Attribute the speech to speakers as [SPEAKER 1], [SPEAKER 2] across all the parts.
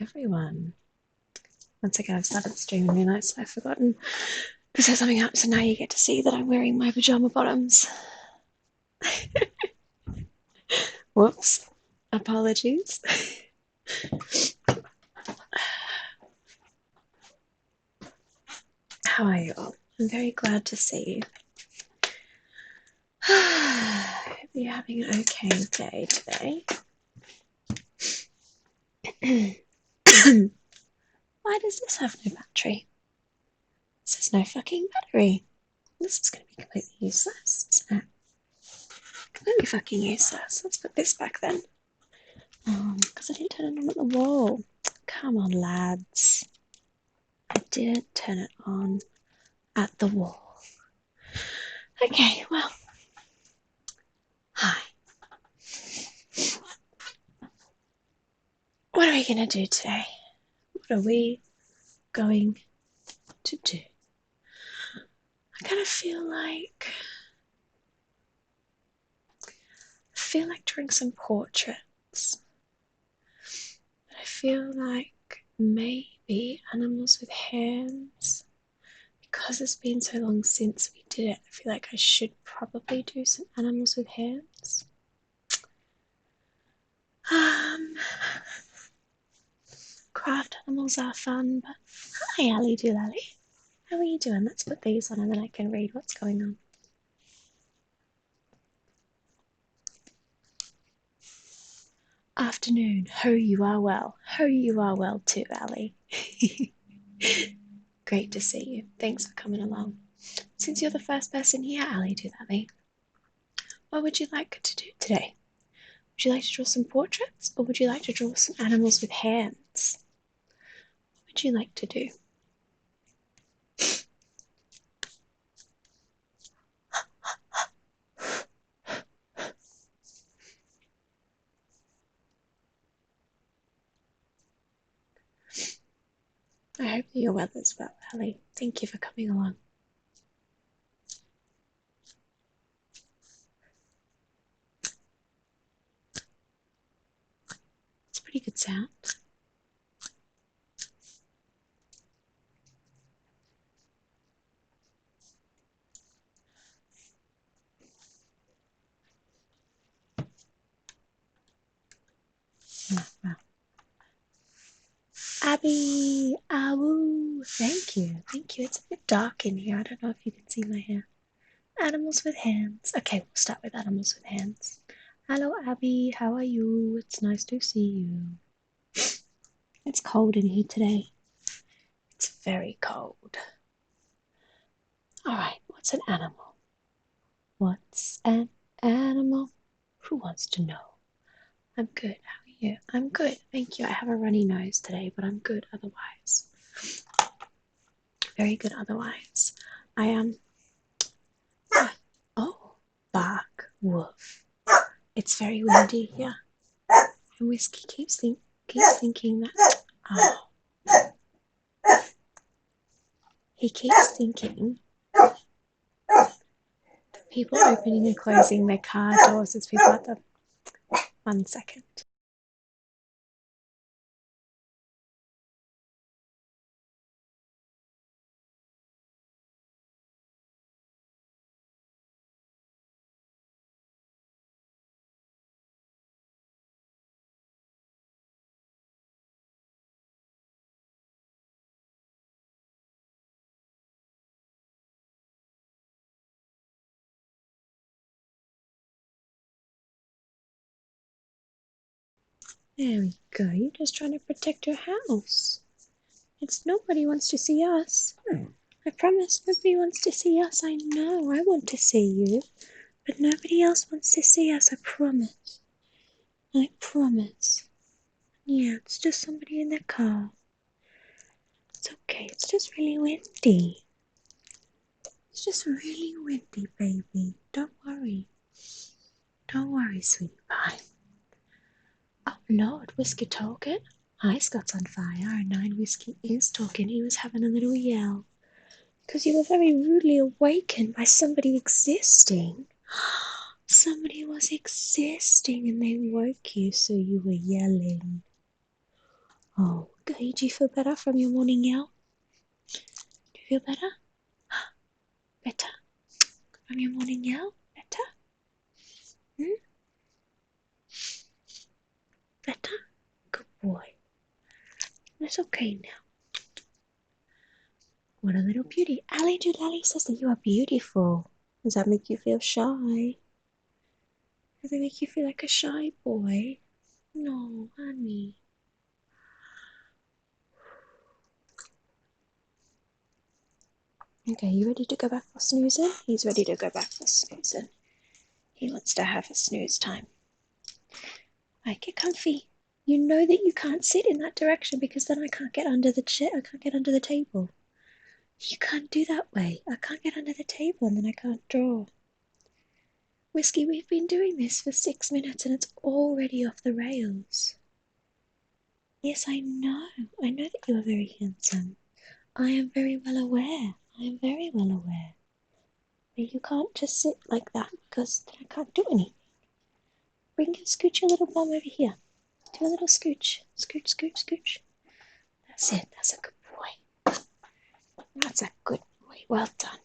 [SPEAKER 1] everyone. Once again, I've started streaming and realised I've forgotten to set something up, so now you get to see that I'm wearing my pajama bottoms. Whoops. Apologies. How are you all? I'm very glad to see you. Hope you're having an okay day today. Why does this have no battery? This has no fucking battery. This is going to be completely useless, isn't it? Completely fucking useless. Let's put this back then. Because I didn't turn it on at the wall. Come on, lads. I didn't turn it on at the wall. Okay, well. Hi. What are we going to do today? What are we going to do? I kind of feel like drawing some portraits. But I feel like maybe animals with hands. Because it's been so long since we did it, I feel like I should probably do some animals with hands. Craft animals are fun, but hi, Ali Doolally. How are you doing? Let's put these on and then I can read what's going on. Afternoon. Ho, you are well. Ho, you are well too, Ali. Great to see you. Thanks for coming along. Since you're the first person here, Ali Doolally, what would you like to do today? Would you like to draw some portraits or would you like to draw some animals with hands? What would you like to do? I hope that your weather's well, Ali. Thank you for coming along. It's a pretty good sound. Abby, awoo, thank you. It's a bit dark in here. I don't know if you can see my hair. Animals with hands. Okay, we'll start with animals with hands. Hello, Abby. How are you? It's nice to see you. It's cold in here today. It's very cold. All right, what's an animal? What's an animal? Who wants to know? I'm good. How are you? I'm good. Thank you. I have a runny nose today, but I'm good otherwise. Very good otherwise. I am. Oh, bark, woof. It's very windy here. And Whiskey keeps thinking that. Oh. He keeps thinking that people opening and closing their car doors as people at the. 1 second. There we go. You're just trying to protect your house. It's nobody wants to see us. I promise nobody wants to see us. I know I want to see you, but nobody else wants to see us. I promise. I promise. Yeah, it's just somebody in their car. It's okay. It's just really windy. It's just really windy, baby. Don't worry. Don't worry, sweetie pie. Oh, Lord, Whiskey talking. Hi, Scott's on fire, and 9 Whiskey is talking. He was having a little yell. Because you were very rudely awakened by somebody existing. Somebody was existing and they woke you, so you were yelling. Oh, girlie, do you feel better from your morning yell? Do you feel better? Better? From your morning yell? Better? Hmm? Better? Good boy. It's okay now. What a little beauty. Ali Doolally says that you are beautiful. Does that make you feel shy? Does it make you feel like a shy boy? No, honey. Okay, you ready to go back for snoozing? He's ready to go back for snoozing. He wants to have a snooze time. Right, get comfy. You know that you can't sit in that direction because then I can't get under the chair. I can't get under the table. You can't do that way. I can't get under the table and then I can't draw. Whiskey, we've been doing this for 6 minutes and it's already off the rails. Yes, I know. I know that you are very handsome. I am very well aware. I am very well aware. But you can't just sit like that because then I can't do anything. Scooch your little bum over here. Do a little scooch. Scooch, scooch, scooch. That's it. That's a good boy. That's a good boy. Well done.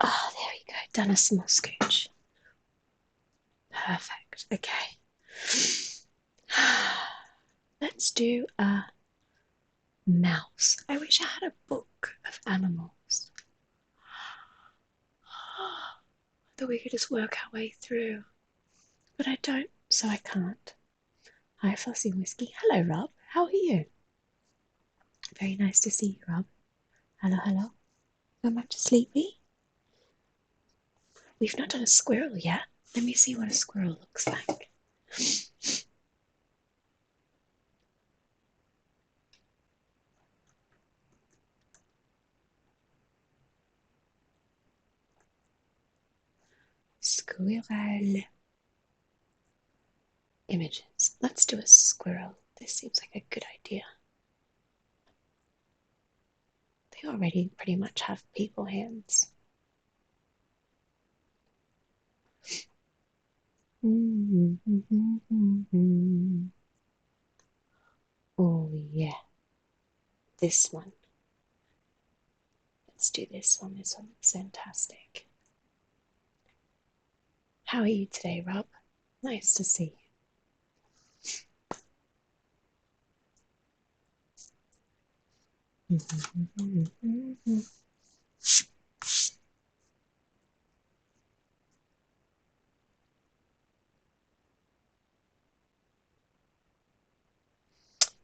[SPEAKER 1] Ah, there we go. Done a small scooch. Perfect. Okay. Let's do a mouse. I wish I had a book of animals. That we could just work our way through. But I don't, so I can't. Hi, Flossie Whiskey. Hello, Rob. How are you? Very nice to see you, Rob. Hello, hello. Going back to sleepy? We've not done a squirrel yet. Let me see what a squirrel looks like. Squirrel. Images. Let's do a squirrel. This seems like a good idea. They already pretty much have people hands. Oh, yeah. This one. Let's do this one. This one looks fantastic. How are you today, Rob? Nice to see you.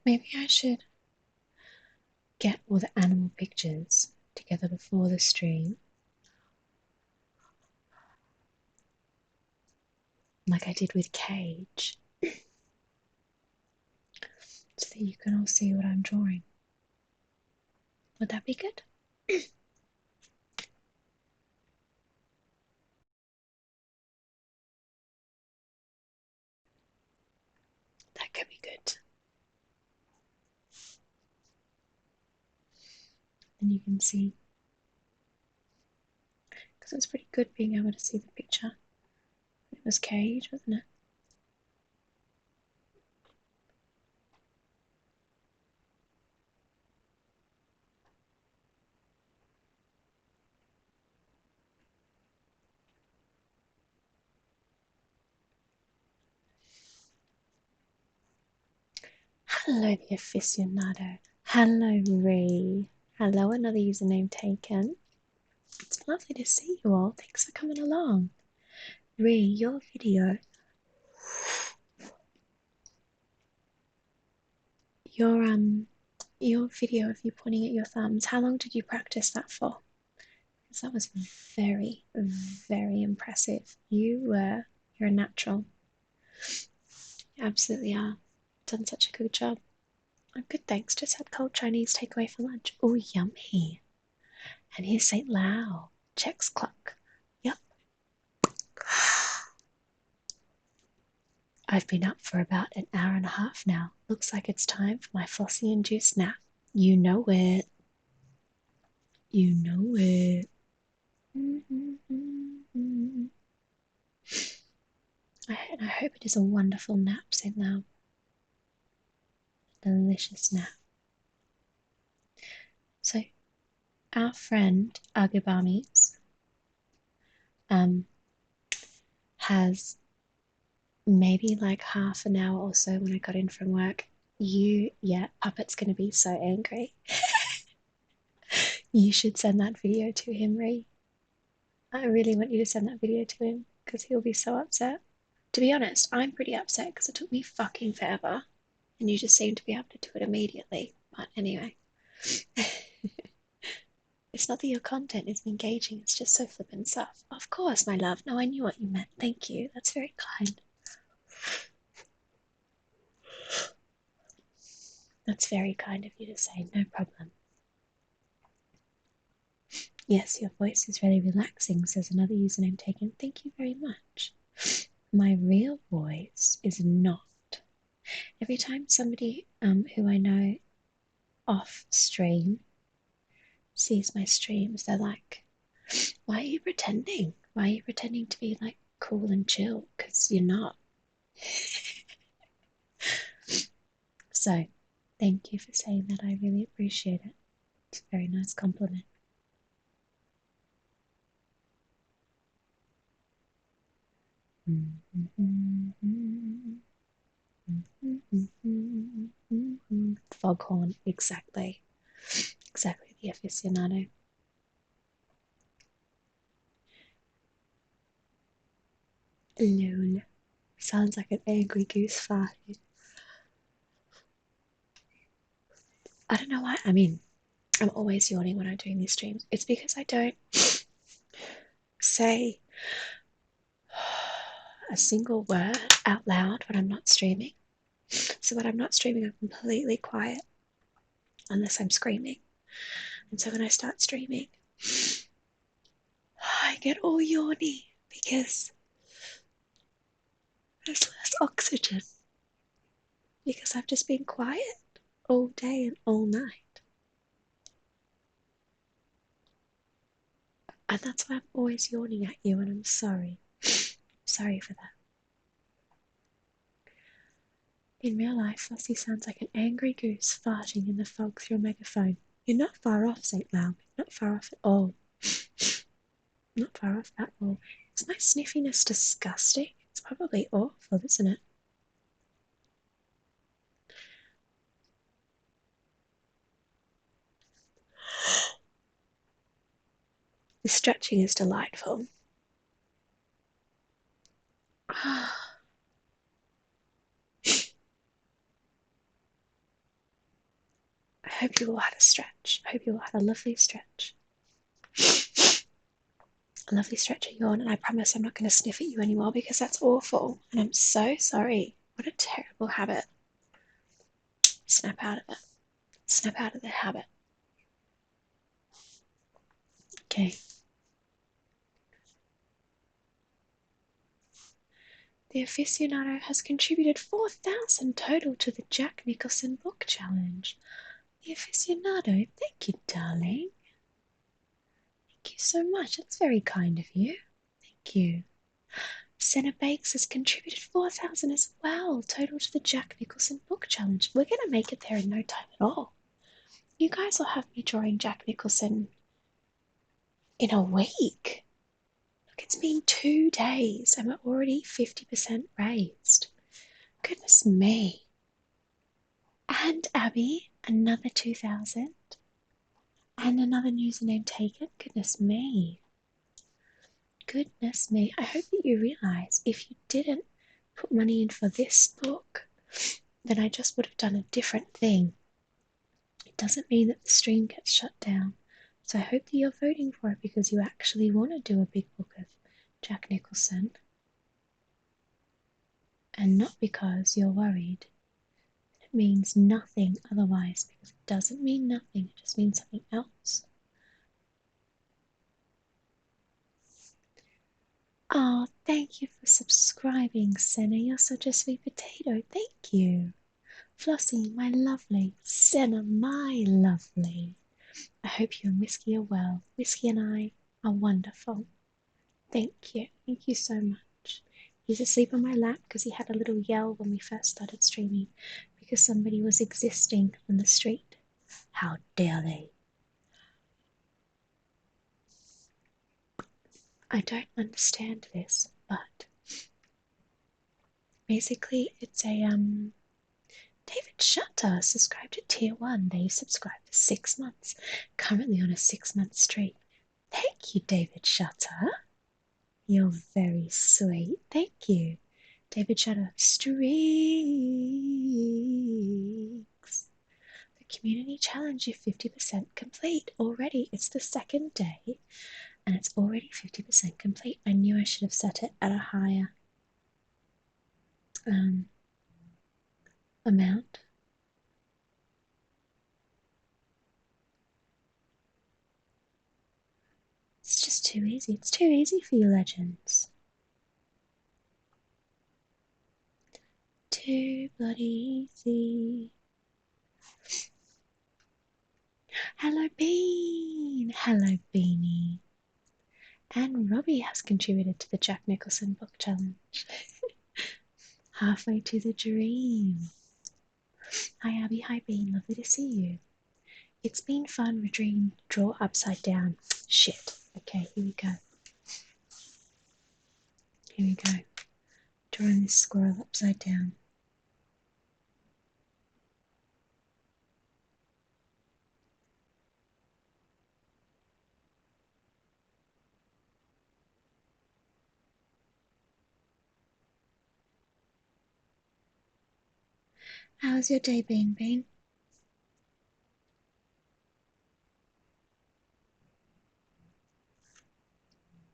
[SPEAKER 1] Maybe I should get all the animal pictures together before the stream, like I did with Cage, so that you can all see what I'm drawing. Would that be good? That could be good. And you can see, because it's pretty good being able to see the picture. It was Cage, wasn't it? Hello, the aficionado. Hello, Ree. Hello, another username taken. It's lovely to see you all. Thanks for coming along. Ree, your video, your video of you pointing at your thumbs, how long did you practice that for? Because that was very, very impressive. You're a natural. You absolutely are. Done such a good job. I'm good, thanks. Just had cold Chinese takeaway for lunch. Oh, yummy. And here's St. Lau. Checks clock. Yep. I've been up for about an hour and a half now. Looks like it's time for my Flossie-induced nap. You know it. You know it. I hope it is a wonderful nap, St. Lau. delicious nap. So, our friend Agabamis has maybe like half an hour or so when I got in from work. Puppet's gonna be so angry. You should send that video to him, Ree. I really want you to send that video to him because he'll be so upset. To be honest, I'm pretty upset because it took me fucking forever and you just seem to be able to do it immediately. But anyway, it's not that your content isn't engaging, it's just so flippin' stuff. Of course, my love. No, I knew what you meant. Thank you. That's very kind. That's very kind of you to say. No problem. Yes, your voice is really relaxing, says another username taken. Thank you very much. My real voice is not. Every time somebody who I know off stream sees my streams, they're like, why are you pretending? Why are you pretending to be like cool and chill? Because you're not. So, thank you for saying that. I really appreciate it. It's a very nice compliment. Foghorn, exactly. Exactly the aficionado. Lol. Sounds like an angry goose farted. I don't know why. I mean, I'm always yawning when I'm doing these streams. It's because I don't say a single word out loud when I'm not streaming. So when I'm not streaming, I'm completely quiet unless I'm screaming. And so when I start streaming, I get all yawny because there's less oxygen. Because I've just been quiet all day and all night. And that's why I'm always yawning at you, and I'm sorry. Sorry for that. In real life, Flossie sounds like an angry goose farting in the fog through a megaphone. You're not far off, St. Loud. Not far off at all. Not far off at all. Is my sniffiness disgusting? It's probably awful, isn't it? The stretching is delightful. I hope you all had a stretch. I hope you all had a lovely stretch. A lovely stretch of yawn, and I promise I'm not going to sniff at you anymore because that's awful. And I'm so sorry. What a terrible habit. Snap out of it. Snap out of the habit. Okay. The aficionado has contributed 4,000 total to the Jack Nicholson Book Challenge. The aficionado, thank you, darling. Thank you so much. That's very kind of you. Thank you. Senna Bakes has contributed 4,000 as well, total to the Jack Nicholson Book Challenge. We're going to make it there in no time at all. You guys will have me drawing Jack Nicholson in a week. Look, it's been 2 days and we're already 50% raised. Goodness me. And Abby, another 2,000. And another username taken. Goodness me. Goodness me. I hope that you realise if you didn't put money in for this book, then I just would have done a different thing. It doesn't mean that the stream gets shut down. So I hope that you're voting for it because you actually want to do a big book of Jack Nicholson. And not because you're worried. It means nothing otherwise, because it doesn't mean nothing, it just means something else. Oh, thank you for subscribing, Senna. You're such a sweet potato. Thank you. Flossie, my lovely. Senna, my lovely. I hope you and Whiskey are well. Whiskey and I are wonderful. Thank you. Thank you so much. He's asleep on my lap because he had a little yell when we first started streaming because somebody was existing on the street. How dare they? I don't understand this, but basically it's a David Shutter subscribed to tier 1. They subscribed for 6 months. Currently on a 6-month streak. Thank you, David Shutter. You're very sweet. Thank you. David Shutter. Streaks. The community challenge is 50% complete already. It's the second day and it's already 50% complete. I knew I should have set it at a higher amount. It's just too easy. It's too easy for you legends. Too bloody easy. Hello, Bean. Hello, Beanie. And Robbie has contributed to the Jack Nicholson Book Challenge. Halfway to the dream. Hi, Abby. Hi, Bean. Lovely to see you. It's been fun reading Draw Upside Down. Shit. Okay, here we go. Here we go. Drawing this squirrel upside down. How's your day been, Bean?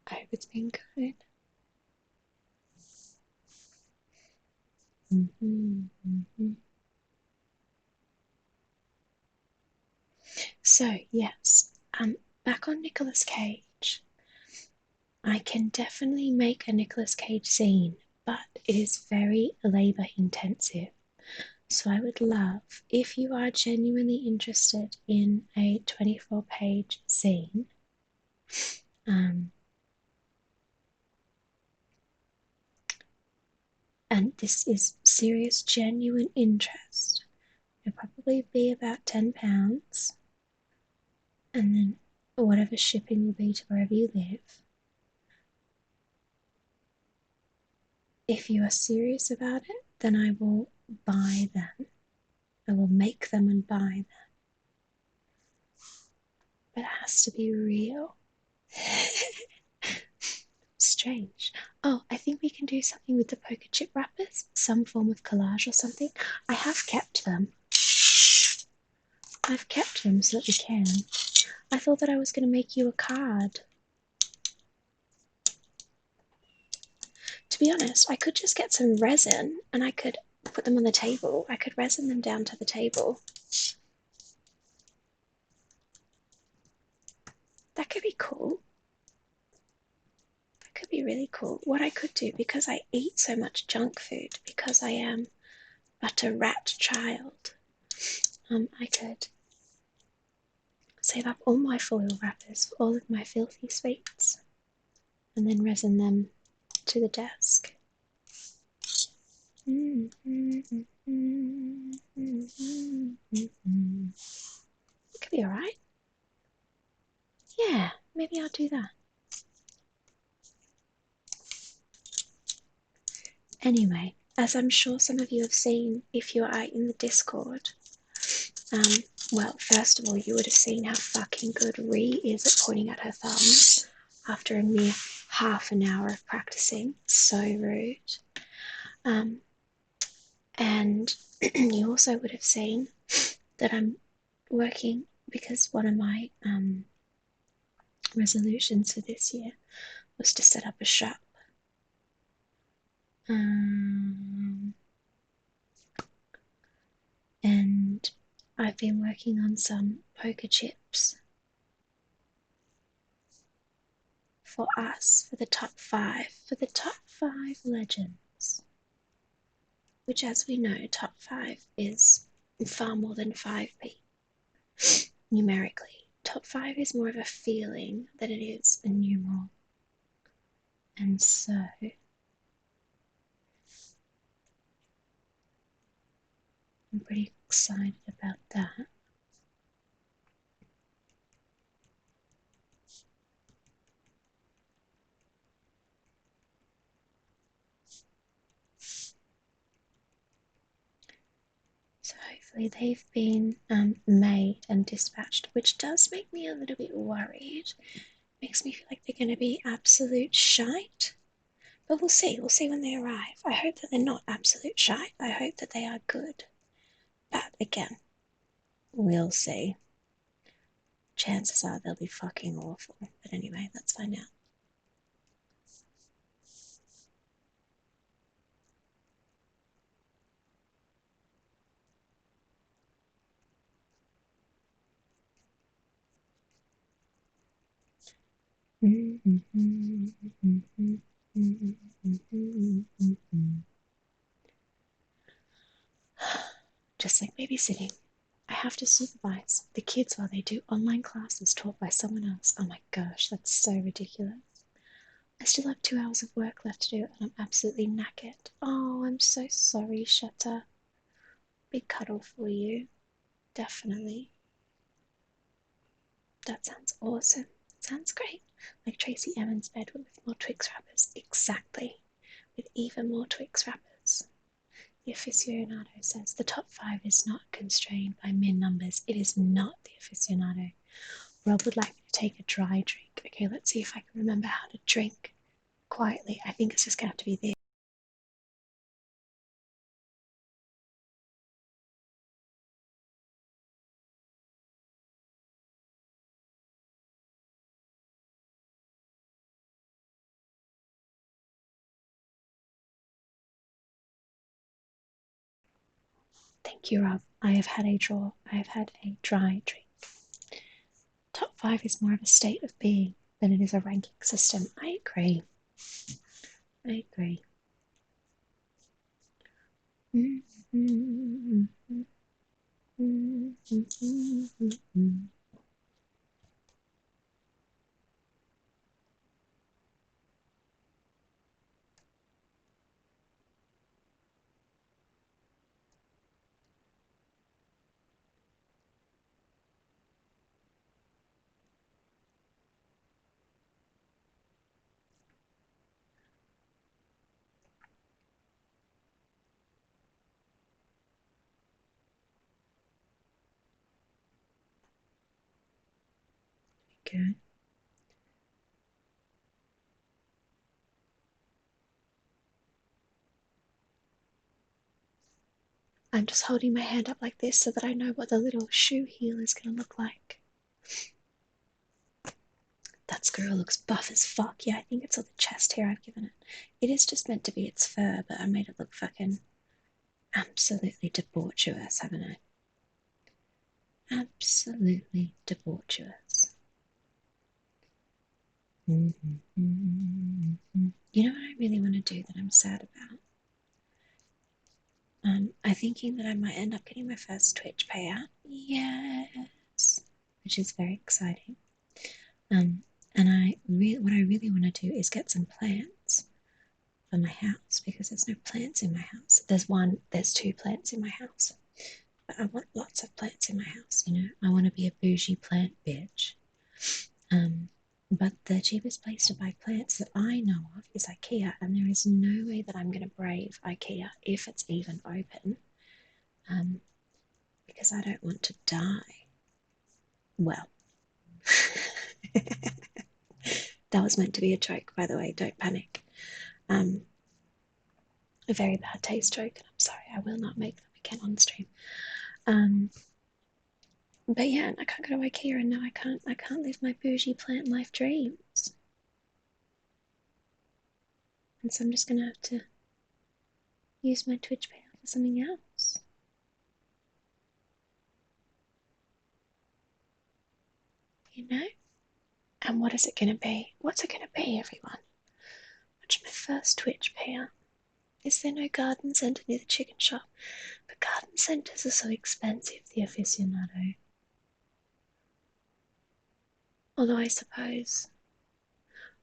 [SPEAKER 1] I hope it's been good. So, yes, back on Nicolas Cage. I can definitely make a Nicolas Cage zine, but it is very labor intensive. So I would love, if you are genuinely interested in a 24-page zine, and this is serious, genuine interest, it'll probably be about £10, and then whatever shipping will be to wherever you live. If you are serious about it, then I will buy them. I will make them and buy them. But it has to be real. Strange. Oh, I think we can do something with the poker chip wrappers. Some form of collage or something. I have kept them. I've kept them so that we can. I thought that I was going to make you a card. To be honest, I could just get some resin and I could put them on the table. I could resin them down to the table. That could be cool. That could be really cool. What I could do, because I eat so much junk food, because I am but a rat child, I could save up all my foil wrappers for all of my filthy sweets and then resin them to the desk. It could be alright. Yeah, maybe I'll do that. Anyway, as I'm sure some of you have seen if you are in the Discord, well, first of all, you would have seen how fucking good Ree is at pointing at her thumbs after a mere half an hour of practicing. So rude. And you also would have seen that I'm working, because one of my resolutions for this year was to set up a shop. And I've been working on some poker chips for us, for the top 5 legends, which, as we know, top 5 is far more than 5p numerically. Top 5 is more of a feeling than it is a numeral. And so I'm pretty excited about that. So hopefully they've been made and dispatched, which does make me a little bit worried. Makes me feel like they're going to be absolute shite. But we'll see. We'll see when they arrive. I hope that they're not absolute shite. I hope that they are good. But again, we'll see. Chances are they'll be fucking awful. But anyway, let's find out. Just like babysitting, I have to supervise the kids while they do online classes taught by someone else. Oh my gosh, that's so ridiculous. I still have 2 hours of work left to do and I'm absolutely knackered. Oh, I'm so sorry, Shatta. Big cuddle for you. Definitely. That sounds awesome. Sounds great. Like Tracy Emin's bed with more Twix wrappers. Exactly. With even more Twix wrappers. The aficionado says the top 5 is not constrained by mere numbers. It is not the aficionado. Rob would like me to take a dry drink. Okay, let's see if I can remember how to drink quietly. I think it's just going to have to be this. Thank you, Rob. I have had a dry drink. Top 5 is more of a state of being than it is a ranking system. I agree. I agree. Good. I'm just holding my hand up like this so that I know what the little shoe heel is going to look like. That squirrel looks buff as fuck. Yeah, I think it's all the chest hair I've given it. It is just meant to be its fur, but I made it look fucking absolutely debaucherous, haven't I? Absolutely debaucherous. You know what I really want to do that I'm sad about? I'm thinking that I might end up getting my first Twitch payout. Yes, which is very exciting. And what I really want to do is get some plants for my house because there's no plants in my house. There's 2 plants in my house, but I want lots of plants in my house. You know, I want to be a bougie plant bitch. But the cheapest place to buy plants that I know of is IKEA, and there is no way that I'm going to brave IKEA if it's even open, because I don't want to die. Well, that was meant to be a joke, by the way. Don't panic. A very bad taste joke, and I'm sorry. I will not make them again on stream. But yeah, I can't go to IKEA, and now I can't live my bougie plant life dreams. And so I'm just gonna have to use my Twitch payout for something else. You know? And what is it gonna be? What's it gonna be, everyone? Watch my first Twitch payout. Is there no garden centre near the chicken shop? But garden centres are so expensive, the aficionado. Although I suppose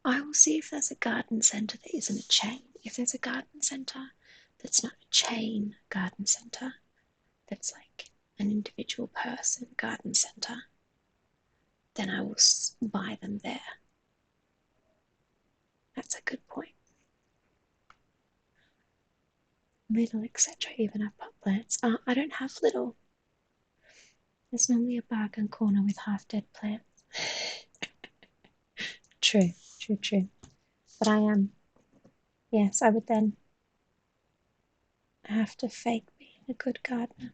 [SPEAKER 1] I will see if there's a garden centre that isn't a chain. If there's a garden centre that's not a chain garden centre, that's like an individual person garden centre, then I will buy them there. That's a good point. Lidl, etc. Even have pot plants. I don't have Lidl. There's normally a bargain corner with half-dead plants. True, true, true. But I am. Yes, I would then have to fake being a good gardener.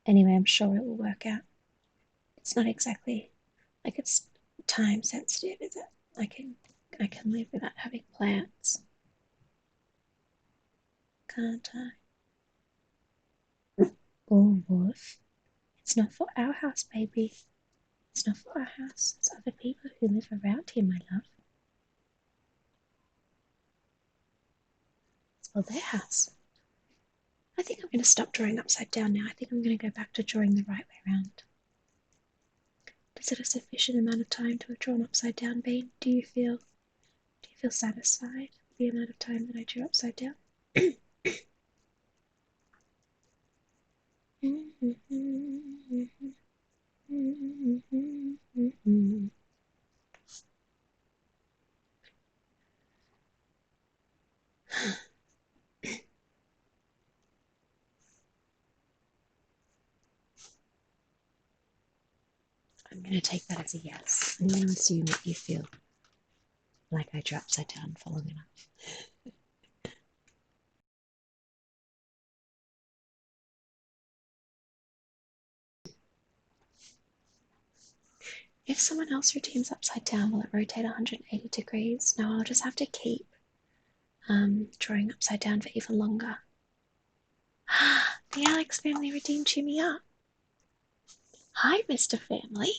[SPEAKER 1] Anyway, I'm sure it will work out. It's not exactly like it's time sensitive, is it? I can live without having plants. Can't I? Oh, Wolf. It's not for our house, baby. It's not for our house. It's other people who live around here, my love. It's for their house. I think I'm going to stop drawing upside down now. I think I'm going to go back to drawing the right way around. Is it a sufficient amount of time to have drawn upside down, Bean? Do you feel satisfied with the amount of time that I drew upside down? I'm going to take that as a yes. I'm going to assume that you feel like I drew upside down for long enough. If someone else routines upside down, will it rotate 180 degrees? No, I'll just have to keep drawing upside down for even longer. The Alex family redeemed Cheer Me Up. Hi, Mr. Family.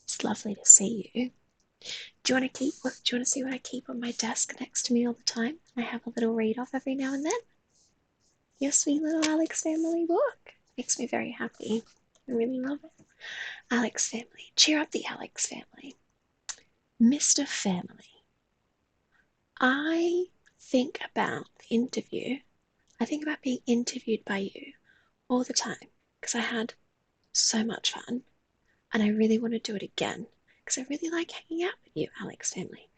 [SPEAKER 1] It's lovely to see you. Do you want to see what I keep on my desk next to me all the time? I have a little read off every now and then. Your sweet little Alex family book. Makes me very happy. I really love it. Alex family. Cheer up the Alex family. Mr. Family. I think about the interview. I think about being interviewed by you all the time because I had so much fun and I really want to do it again because I really like hanging out with you, Alex family.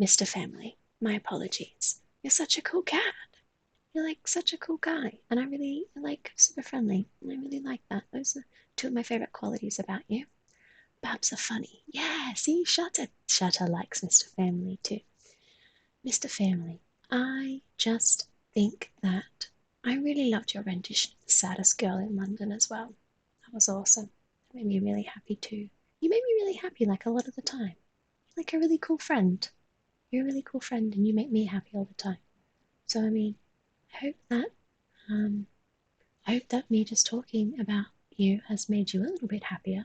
[SPEAKER 1] Mr. Family, my apologies. You're such a cool cat. You're like such a cool guy, and I really like super friendly, and I really like that. Those are two of my favorite qualities about you. Babs are funny. Yeah, see, Shutter likes Mr. Family too. Mr. Family, I just think that I really loved your rendition of The Saddest Girl in London as well. That was awesome. That made me really happy too. You made me really happy like a lot of the time. You're like a really cool friend. You're a really cool friend and you make me happy all the time. So I mean, I hope that me just talking about you has made you a little bit happier.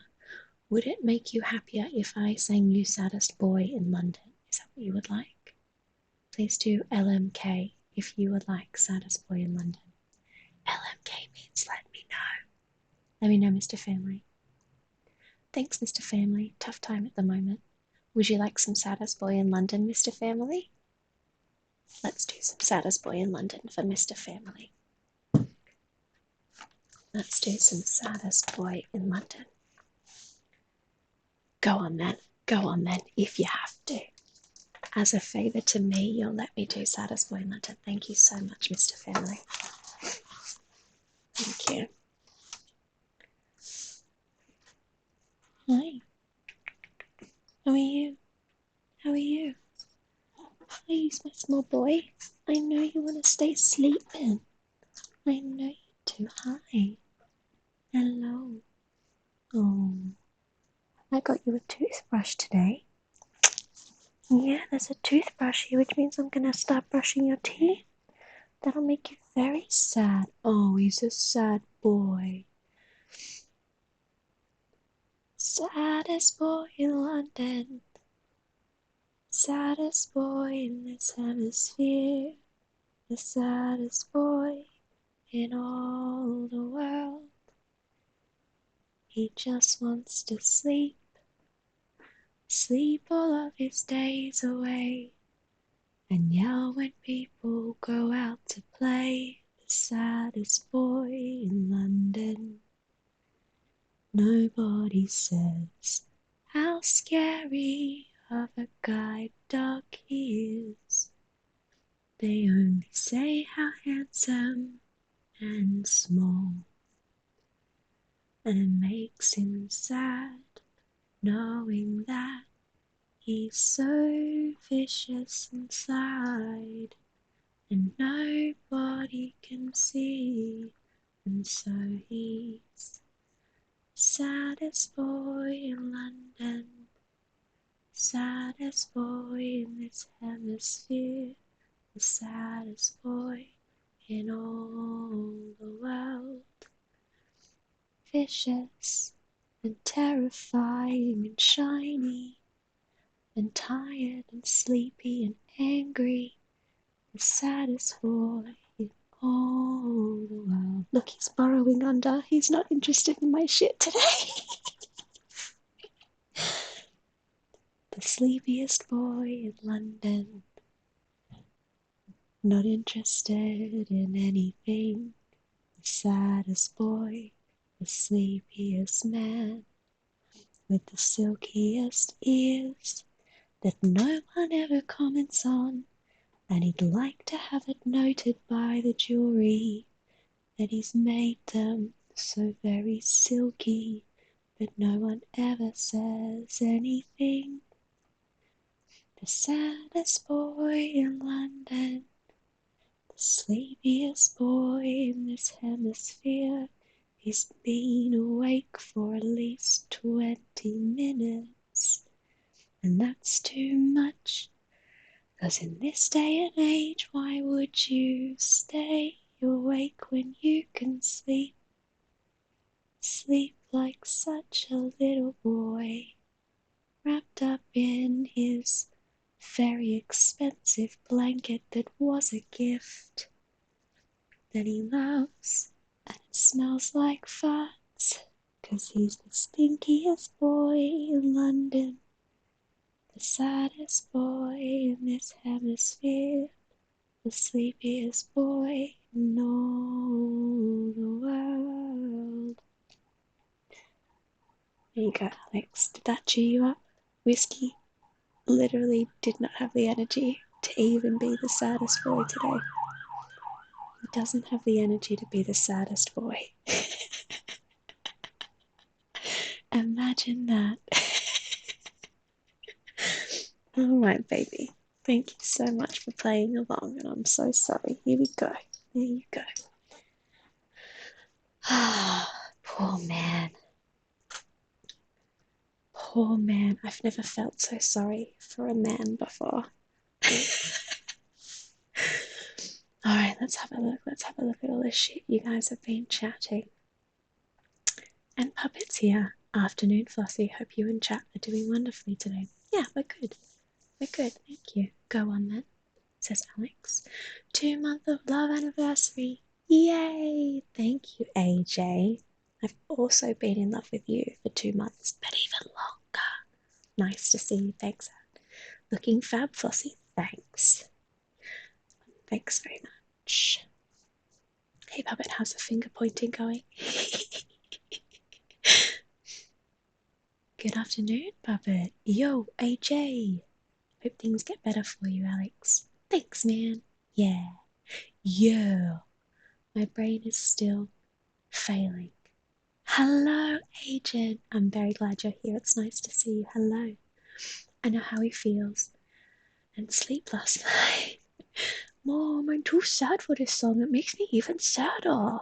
[SPEAKER 1] Would it make you happier if I sang you Saddest Boy in London? Is that what you would like? Please do LMK if you would like Saddest Boy in London. LMK means let me know. Let me know, Mr. Family. Thanks, Mr. Family. Tough time at the moment. Would you like some Saddest Boy in London, Mr. Family? Let's do some Saddest Boy in London for Mr. Family. Let's do some Saddest Boy in London. Go on then, if you have to. As a favour to me, you'll let me do Saddest Boy in London. Thank you so much, Mr. Family. Thank you. Hi. How are you? How are you? Please, my small boy. I know you want to stay sleeping. I know you do. Hi. Hello. Oh, I got you a toothbrush today. Yeah, there's a toothbrush here, which means I'm going to start brushing your teeth. That'll make you very sad. Oh, he's a sad boy. Saddest boy in London. Saddest boy in this hemisphere. The saddest boy in all the world. He just wants to sleep. Sleep all of his days away. And yell when people go out to play. the saddest boy in London. Nobody says how scary of a guide dog he is. They only say how handsome and small. And it makes him sad knowing that he's so vicious inside. And nobody can see, and so he's saddest boy in London, saddest boy in this hemisphere, the saddest boy in all the world. Vicious and terrifying and shiny, and tired and sleepy and angry, the saddest boy in all the world. Look, he's burrowing under. He's not interested in my shit today. The sleepiest boy in London, not interested in anything. The saddest boy, the sleepiest man, with the silkiest ears that no one ever comments on. And he'd like to have it noted by the jury that he's made them so very silky, but no one ever says anything. The saddest boy in London, the sleepiest boy in this hemisphere, he's been awake for at least 20 minutes, and that's too much. 'Cause in this day and age, why would you stay awake when you can sleep? Sleep like such a little boy, wrapped up in his very expensive blanket that was a gift, that he loves, and it smells like farts, 'cause he's the stinkiest boy in London, the saddest boy in this hemisphere, the sleepiest boy in all the world. There you go, Alex. Did that cheer you up? Whiskey literally did not have the energy to even be the saddest boy today. He doesn't have the energy to be the saddest boy. Imagine that. All right, baby. Thank you so much for playing along, and I'm so sorry. Here we go. There you go. Ah, poor man. Poor man. I've never felt so sorry for a man before. Alright, let's have a look. Let's have a look at all this shit you guys have been chatting. And Puppet's here. Afternoon, Flossie. Hope you and chat are doing wonderfully today. Yeah, we're good. We're good, thank you. Go on then, says Alex. 2-month of love anniversary. Yay! Thank you, AJ. I've also been in love with you for 2 months, but even longer. Nice to see you. Thanks. Looking fab, Flossie. Thanks. Thanks very much. Hey, Puppet, how's the finger pointing going? Good afternoon, Puppet. Yo, AJ. Hope things get better for you, Alex. Thanks, man. Yeah. Yo. My brain is still failing. Hello, Agent. I'm very glad you're here. It's nice to see you. Hello. I know how he feels. And sleep last night. Mom, I'm too sad for this song. It makes me even sadder.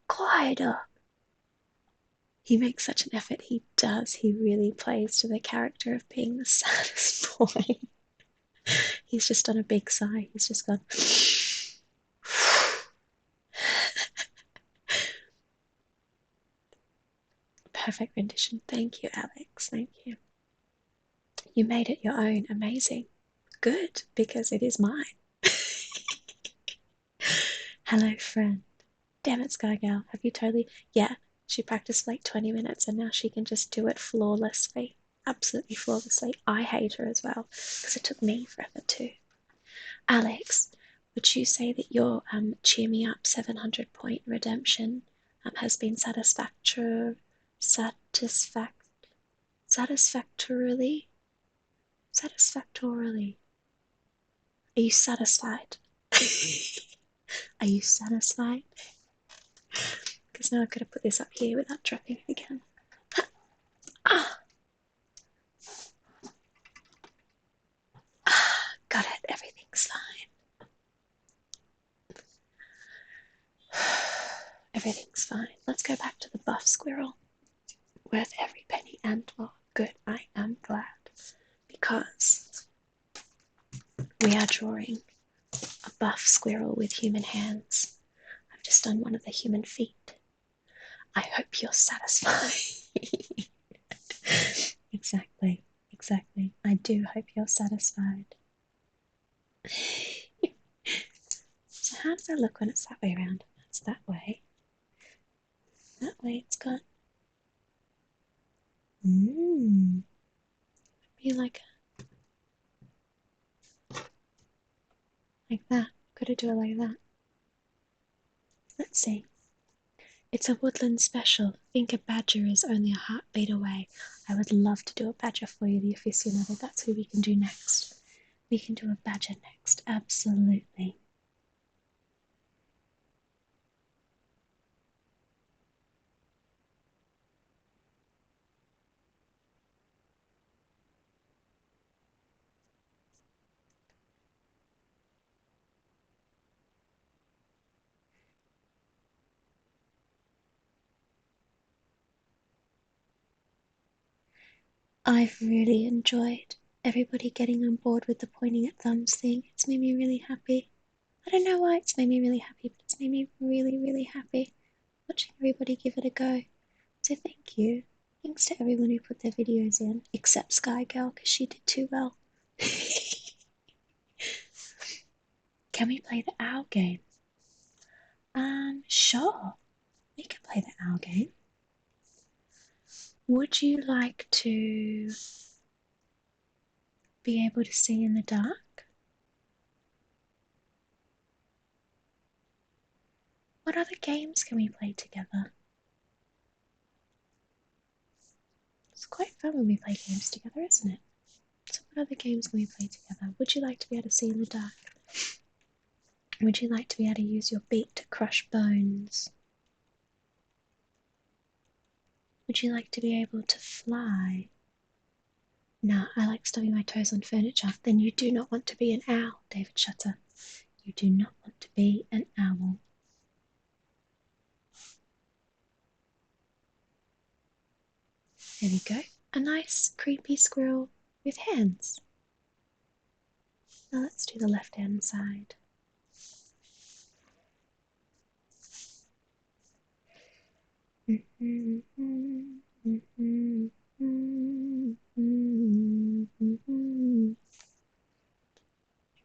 [SPEAKER 1] Quieter. He makes such an effort. He does. He really plays to the character of being the saddest boy. He's just done a big sigh. He's just gone. Perfect rendition. Thank you, Alex. Thank you. You made it your own. Amazing. Good, because it is mine. Hello, friend. Damn it, Sky Girl. Have you totally... Yeah, she practiced like 20 minutes and now she can just do it flawlessly. Absolutely flawlessly. I hate her as well because it took me forever too. Alex, Would you say that your Cheer Me Up 700-point redemption has been satisfactorily? Satisfactorily. Are you satisfied? Are you satisfied? Because now I've got to put this up here without dropping it again. Ah, got it. Everything's fine. Everything's fine. Let's go back to the buff squirrel. Worth every penny and more. Good. I am glad. Because we are drawing a buff squirrel with human hands. I've just done one of the human feet. I hope you're satisfied. Exactly. I do hope you're satisfied. So how does that look when it's that way around? That's that way. That way it's got... Be like that. Gotta do it like that. Let's see. It's a woodland special. Think a badger is only a heartbeat away. I would love to do a badger for you, the aficionado. That's who we can do next. We can do a badger next. Absolutely. I've really enjoyed everybody getting on board with the pointing at thumbs thing. It's made me really happy. I don't know why it's made me really happy, but it's made me really, really happy watching everybody give it a go. So thank you. Thanks to everyone who put their videos in, except Sky Girl, because she did too well. Can we play the owl game? Sure. We can play the owl game. Would you like to be able to see in the dark? What other games can we play together? It's quite fun when we play games together, isn't it? So what other games can we play together? Would you like to be able to see in the dark? Would you like to be able to use your beak to crush bones? Would you like to be able to fly? No, I like stubbing my toes on furniture. Then you do not want to be an owl, David Shutter. You do not want to be an owl. There we go. A nice creepy squirrel with hands. Now let's do the left-hand side.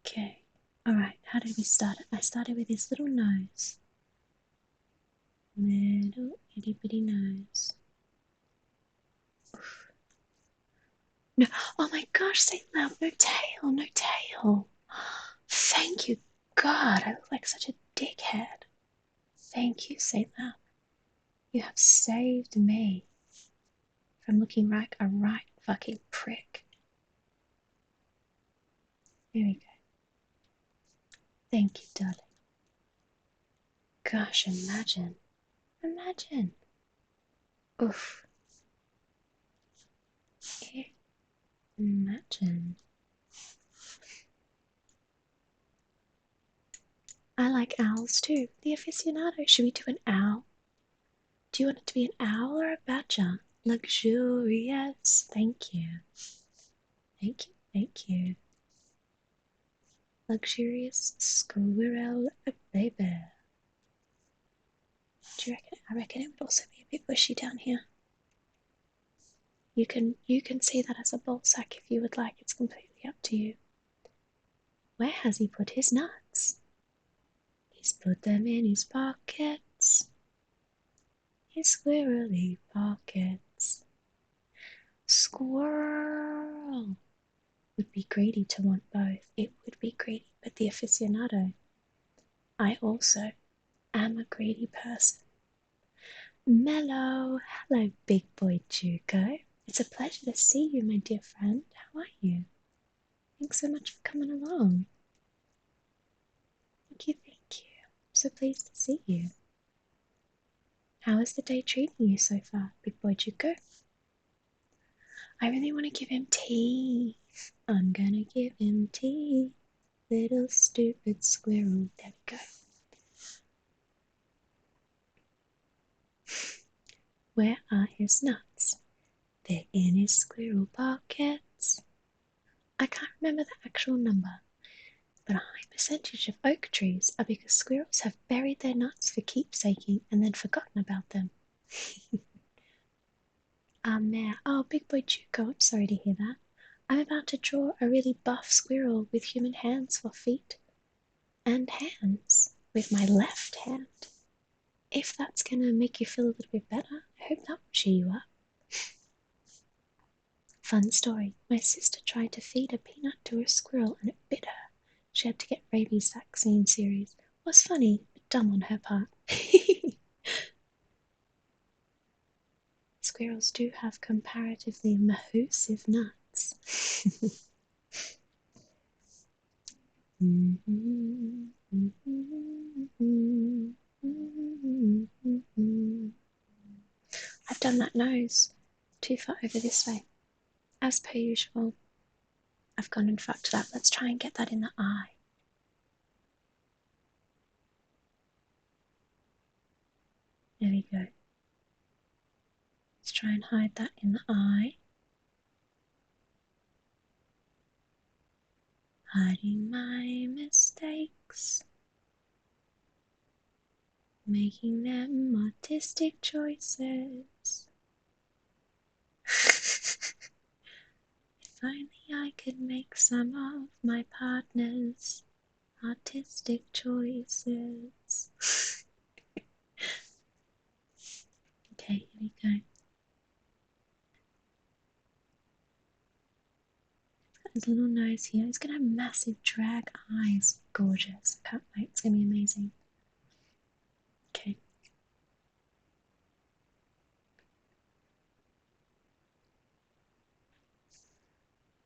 [SPEAKER 1] Okay, alright, how did we start it? I started with his little nose. Little itty bitty nose. Oof. No, oh my gosh, Saint Loud, no tail, no tail. Thank you, God, I look like such a dickhead. Thank you, Saint Loud. You have saved me from looking like a right fucking prick. There we go. Thank you, darling. Gosh, imagine. Imagine. Oof. Yeah. Imagine. I like owls too. The aficionado. Should we do an owl? Do you want it to be an owl or a badger? Luxurious. Thank you. Thank you. Thank you. Luxurious squirrel baby. Do you reckon? I reckon it would also be a bit bushy down here. You can see that as a ball sack if you would like. It's completely up to you. Where has he put his nuts? He's put them in his pockets. His squirrely pockets. Squirrel would be greedy to want both. It would be greedy, but the aficionado I also am a greedy person. Mello, hello, big boy Juko. It's a pleasure to see you, my dear friend. How are you? Thanks so much for coming along. Thank you, thank you. I'm so pleased to see you. How is the day treating you so far, big boy Juko? I really want to give him tea. I'm gonna give him tea. Little stupid squirrel. There we go. Where are his nuts? They're in his squirrel pockets. I can't remember the actual number, but a high percentage of oak trees are because squirrels have buried their nuts for keepsaking and then forgotten about them. Mare. Oh, big boy Juko, I'm sorry to hear that. I'm about to draw a really buff squirrel with human hands for feet and hands with my left hand. If that's gonna make you feel a little bit better, I hope that will cheer you up. Fun story. My sister tried to feed a peanut to a squirrel and it bit her. She had to get rabies vaccine series. Was funny, but dumb on her part. Squirrels do have comparatively mahoosive nuts. I've done that nose too far over this way. As per usual, I've gone and fucked that. Let's try and get that in the eye. There we go. Let's try and hide that in the eye. Hiding my mistakes, making them artistic choices. If only I could make some of my partner's artistic choices. Okay, here we go. His little nose here. He's gonna have massive drag eyes. Gorgeous. Can't wait. It's gonna be amazing. Okay.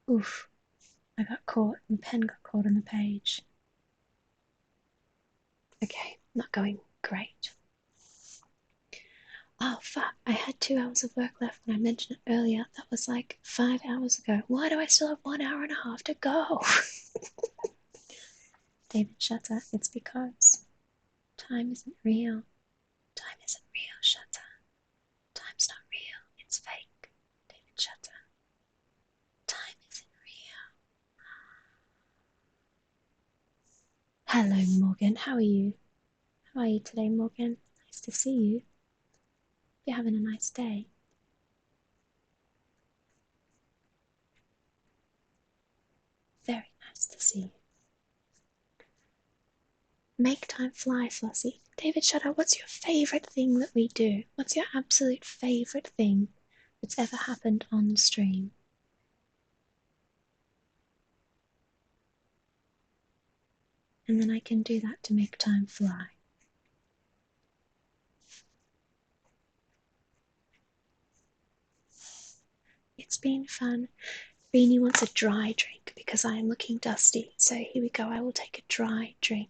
[SPEAKER 1] Oof. I got caught. The pen got caught on the page. Okay, not going great. Oh fuck, I had 2 hours of work left when I mentioned it earlier. That was like 5 hours ago. Why do I still have 1 hour and a half to go? David Shutter, it's because time isn't real. Time isn't real, Shutter. Time's not real, it's fake. David Shutter. Time isn't real. Hello, Morgan. How are you? How are you today, Morgan? Nice to see you. You're having a nice day. Very nice to see you. Make time fly, Flossie. David Shutter, what's your favourite thing that we do? What's your absolute favourite thing that's ever happened on the stream? And then I can do that to make time fly. It's been fun. Beanie wants a dry drink because I am looking dusty. So here we go. I will take a dry drink.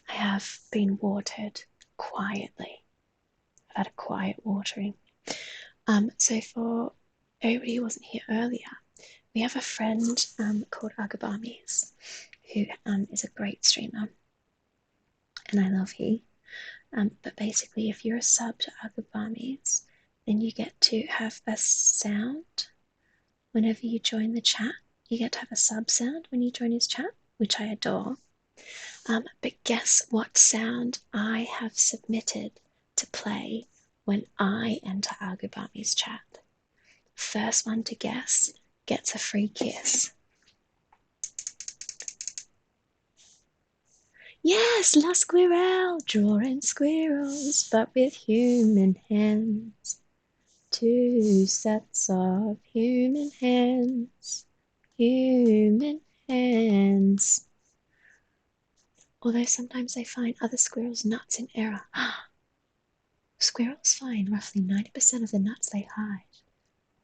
[SPEAKER 1] I have been watered quietly. I've had a quiet watering. So for everybody who wasn't here earlier, we have a friend called Agabamis, who is a great streamer, and I love he. But basically, if you're a sub to Agabamis, then you get to have a sound whenever you join the chat. You get to have a sub sound when you join his chat, which I adore. But guess what sound I have submitted to play when I enter Agubami's chat? First one to guess gets a free kiss. Yes, La Squirrel, drawing squirrels, but with human hands. Two sets of human hands. Human hands. Although sometimes they find other squirrels' nuts in error. Squirrels find roughly 90% of the nuts they hide.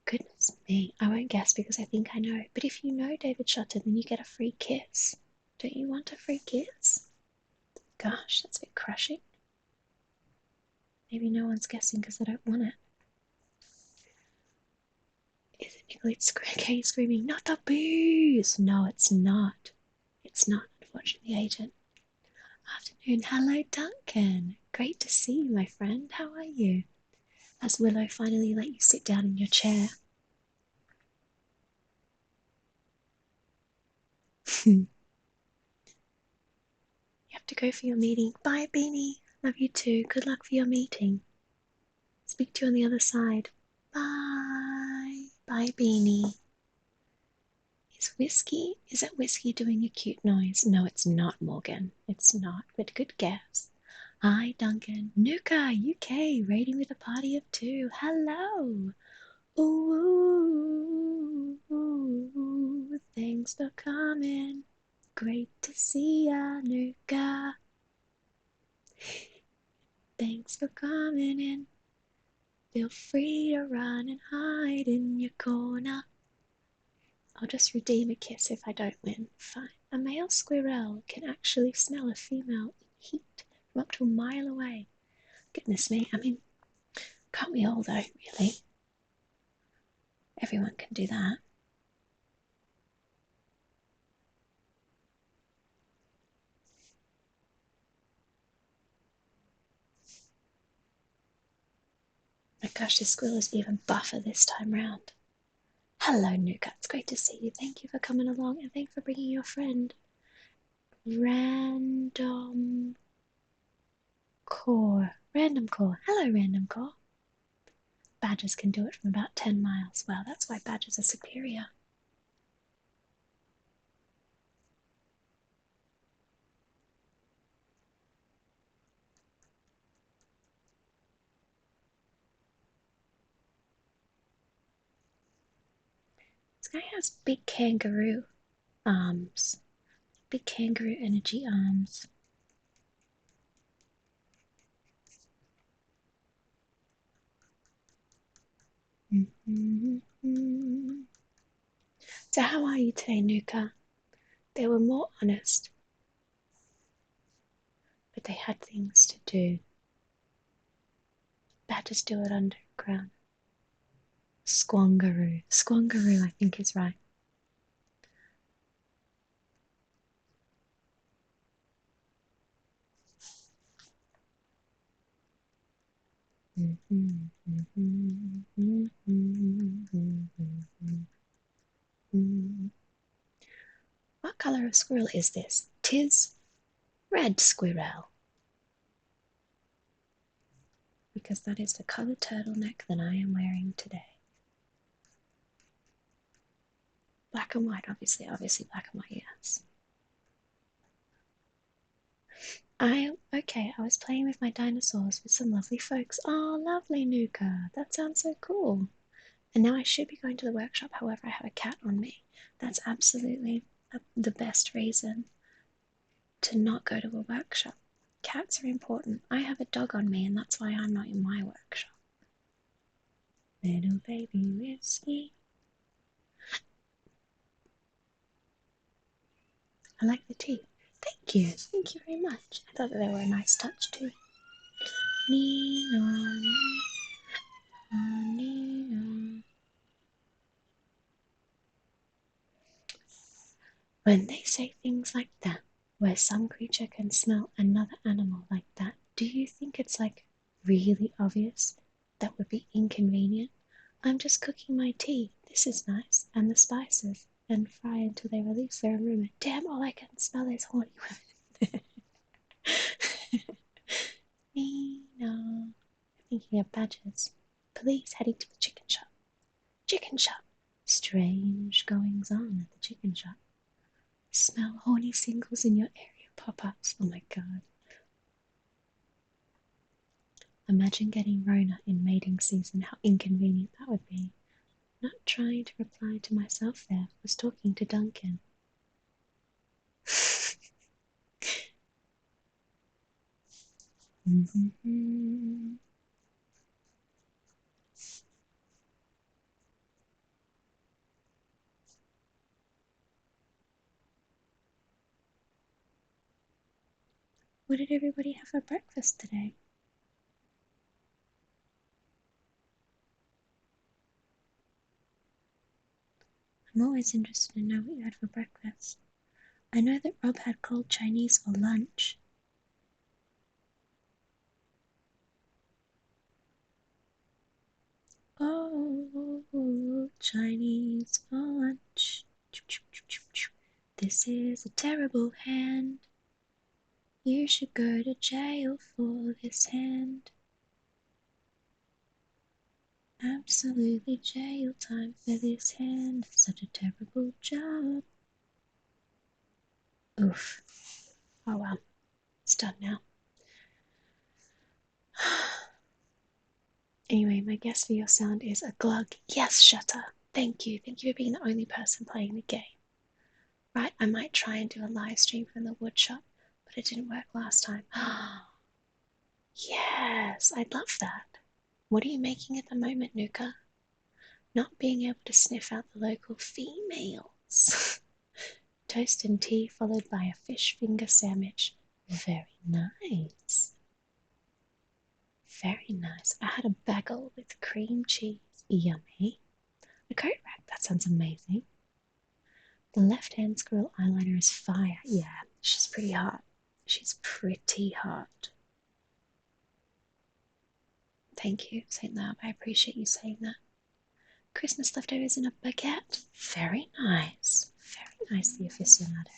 [SPEAKER 1] Goodness me, I won't guess because I think I know. But if you know David Shutter, then you get a free kiss. Don't you want a free kiss? Gosh, that's a bit crushing. Maybe no one's guessing because they don't want it. Is it Nicolette Kay screaming, not the booze? No, it's not. It's not, unfortunately, Agent. Afternoon. Hello, Duncan. Great to see you, my friend. How are you? As Willow finally let you sit down in your chair. You have to go for your meeting. Bye, Beanie. Love you too. Good luck for your meeting. Speak to you on the other side. Bye. Bye, Beanie. Is that Whiskey doing a cute noise? No, it's not, Morgan. It's not, but good guess. Hi, Duncan. Nuka, UK, raiding with a party of two. Hello. Ooh, thanks for coming. Great to see ya, Nuka. Thanks for coming in. Feel free to run and hide in your corner. I'll just redeem a kiss if I don't win. Fine. A male squirrel can actually smell a female in heat from up to a mile away. Goodness me, I mean, can't we all though, really? Everyone can do that. My gosh, this squirrel is even buffer this time round. Hello, Nuka. It's great to see you. Thank you for coming along and thanks for bringing your friend. Random Core. Random Core. Hello, Random Core. Badgers can do it from about 10 miles. Well, that's why badgers are superior. This guy has big kangaroo arms. Big kangaroo energy arms. So how are you today, Nuka? They were more honest, but they had things to do. Badgers do it underground. Squangaroo. Squangaroo, I think is right. What color of squirrel is this? 'Tis red squirrel. Because that is the colored turtleneck that I am wearing today. Black and white, obviously black and white, yes. I was playing with my dinosaurs with some lovely folks. Oh, lovely, Nuka. That sounds so cool. And now I should be going to the workshop, however, I have a cat on me. That's absolutely the best reason to not go to a workshop. Cats are important. I have a dog on me, and that's why I'm not in my workshop. Little baby Whiskey. I like the tea. Thank you. Thank you very much. I thought that they were a nice touch too. Nina, Nina. When they say things like that, where some creature can smell another animal like that, do you think it's like really obvious? That would be inconvenient. I'm just cooking my tea. This is nice. And the spices. And fry until they release their aroma. Damn, all I can smell is horny women. No. Thinking of badgers. Police heading to the chicken shop. Chicken shop. Strange goings on at the chicken shop. Smell horny singles in your area, pop-ups. Oh my god. Imagine getting Rona in mating season, how inconvenient that would be. Not trying to reply to myself there, was talking to Duncan. What did everybody have for breakfast today? I'm always interested to know what you had for breakfast. I know that Rob had cold Chinese for lunch. Oh, Chinese for lunch. This is a terrible hand. You should go to jail for this hand. Absolutely jail time for this hand. Such a terrible job. Oof. Oh well, it's done now. Anyway, my guess for your sound is a glug. Yes, Shutter. Thank you. Thank you for being the only person playing the game. Right, I might try and do a live stream from the woodshop, but it didn't work last time. Yes, I'd love that. What are you making at the moment, Nuka? Not being able to sniff out the local females. Toast and tea followed by a fish finger sandwich. Very nice. Very nice. I had a bagel with cream cheese. Yummy. A coat rack. That sounds amazing. The left-hand squirrel eyeliner is fire. Yeah, she's pretty hot. She's pretty hot. Thank you, St. Lab. I appreciate you saying that. Christmas leftovers in a baguette. Very nice. Very nice, the aficionado.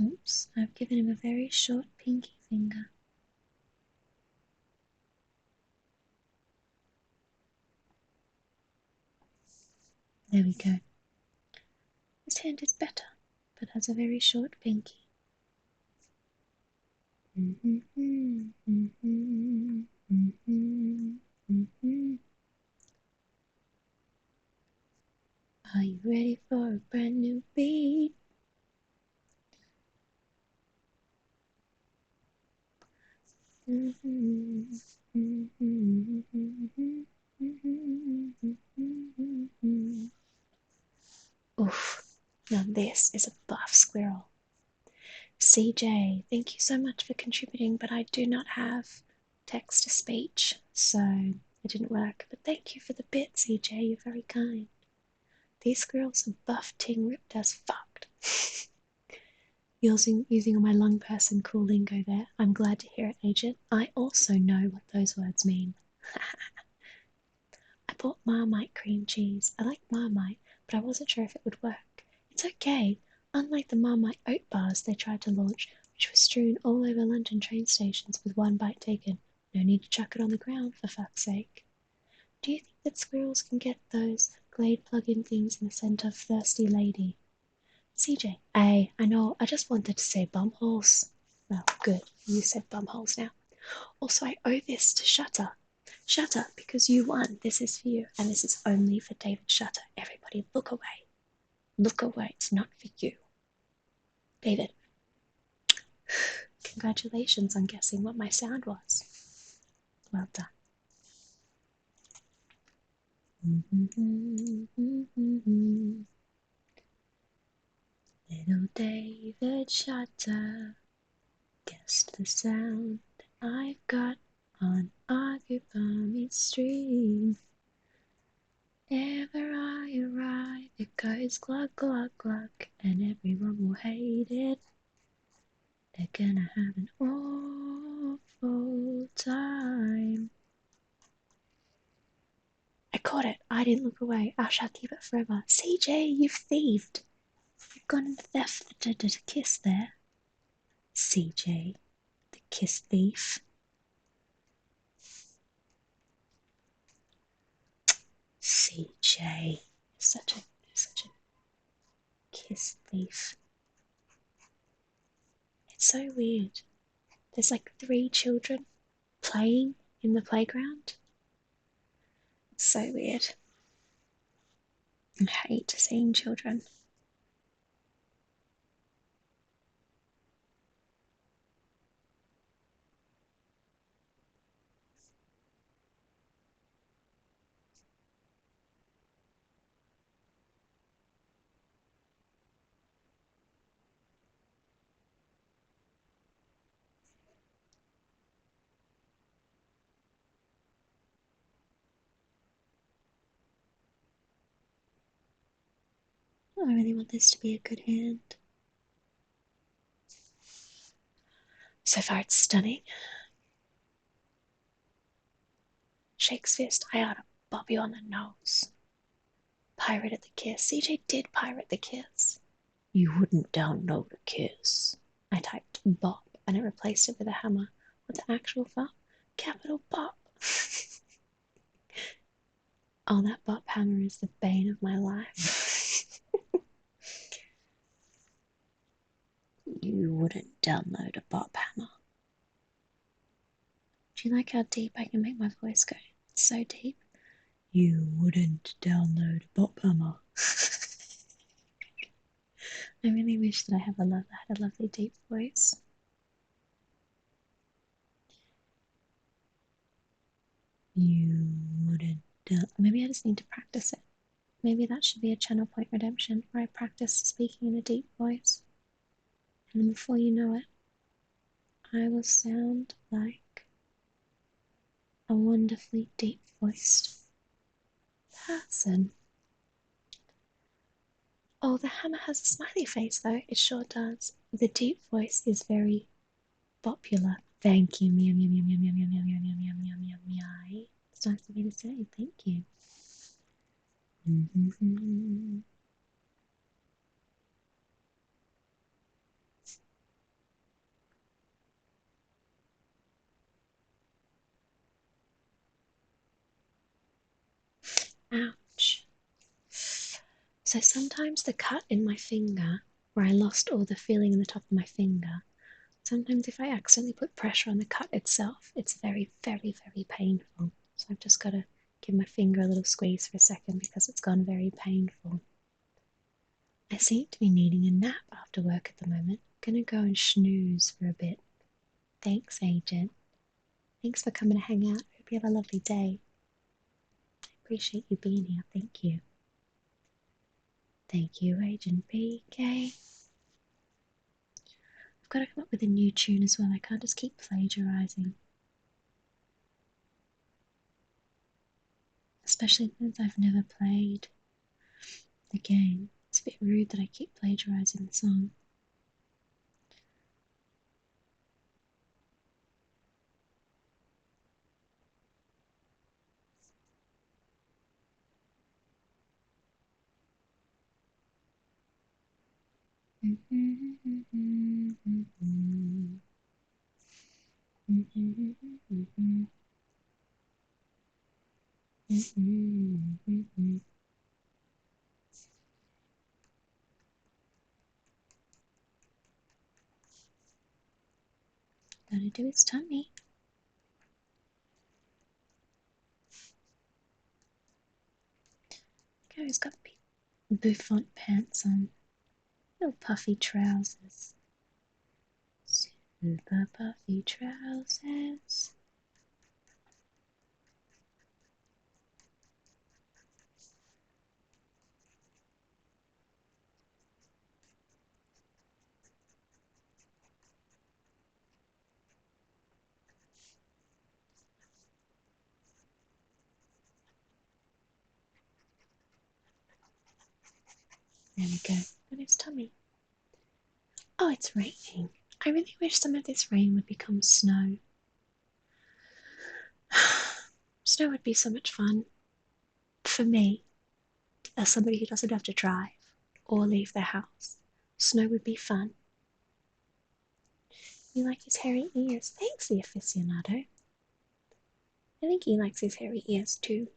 [SPEAKER 1] Oops, I've given him a very short pinky finger. There we go. His hand is better, but has a very short pinky. Are you ready for a brand new beat? Oof, now this is a buff squirrel. CJ, thank you so much for contributing, but I do not have text to speech, so it didn't work. But thank you for the bit, CJ, you're very kind. These squirrels are buff ting ripped as fucked. using all my lung person cool lingo there. I'm glad to hear it, Agent. I also know what those words mean. I bought Marmite cream cheese. I like Marmite, but I wasn't sure if it would work. It's okay. Unlike the Marmite oat bars they tried to launch, which were strewn all over London train stations with one bite taken. No need to chuck it on the ground, for fuck's sake. Do you think that squirrels can get those Glade plug-in things in the scent of Thirsty Lady? CJ, I know, I just wanted to say bumholes. Well, good, you said bumholes now. Also, I owe this to Shutter. Shutter, because you won. This is for you, and this is only for David Shutter. Everybody, look away. Look away. It's not for you. David, congratulations on guessing what my sound was. Well done. Little David Shutter guessed the sound I've got on Agupami Street. Ever I arrive, it goes glug glug glug, and everyone will hate it. They're gonna have an awful time. I caught it. I didn't look away. I shall keep it forever. CJ, you've thieved. You've gone into theft to kiss there. CJ, the kiss thief. CJ. Such a kiss thief. It's so weird. There's like 3 children playing in the playground. It's so weird. I hate seeing children. I really want this to be a good hand. So far, it's stunning. Shakespeare's I ought to bop you on the nose. Pirated the kiss. CJ did pirate the kiss. You wouldn't download a kiss. I typed bop and it replaced it with a hammer. What's the actual bop? Capital bop. Oh, that bop hammer is the bane of my life. You wouldn't download a bop hammer. Do you like how deep I can make my voice go? It's so deep. You wouldn't download a bop hammer. I really wish that I had a lovely deep voice. You wouldn't. Maybe I just need to practice it. Maybe that should be a channel point redemption where I practice speaking in a deep voice. And then before you know it, I will sound like a wonderfully deep voiced person. Oh, the hammer has a smiley face though. It sure does. The deep voice is very popular. Thank you. Meow, meow, meow, meow, meow, meow, meow, meow, meow, meow, meow, meow. It's nice of you to say. Thank you. Ouch. So sometimes the cut in my finger, where I lost all the feeling in the top of my finger, sometimes if I accidentally put pressure on the cut itself, it's very, very, very painful. So I've just got to give my finger a little squeeze for a second because it's gone very painful. I seem to be needing a nap after work at the moment. I'm gonna go and snooze for a bit. Thanks, Agent. Thanks for coming to hang out. Hope you have a lovely day. I appreciate you being here. Thank you. Thank you, Agent PK. I've got to come up with a new tune as well. I can't just keep plagiarizing. Especially since I've never played the game. It's a bit rude that I keep plagiarizing the song. Gotta do his tummy. Okay, he's got bouffant pants on. Little puffy trousers. Super puffy trousers. There we go. Got his tummy. Oh, it's raining. I really wish some of this rain would become snow. Snow would be so much fun. For me, as somebody who doesn't have to drive or leave their house, snow would be fun. You like his hairy ears. Thanks, the aficionado. I think he likes his hairy ears too.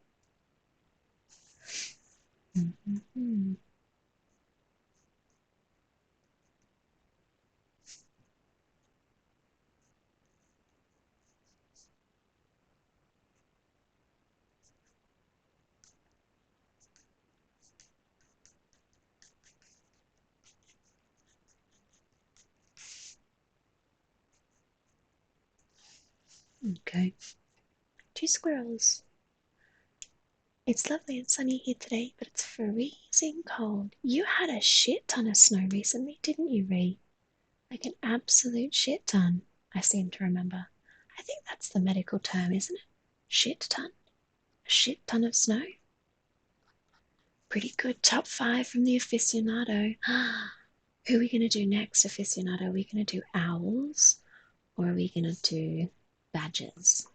[SPEAKER 1] Okay. 2 squirrels. It's lovely and sunny here today, but it's freezing cold. You had a shit ton of snow recently, didn't you, Ree? Like an absolute shit ton, I seem to remember. I think that's the medical term, isn't it? Shit ton? A shit ton of snow? Pretty good. Top 5 from the aficionado. Who are we going to do next, aficionado? Are we going to do owls or are we going to do badgers?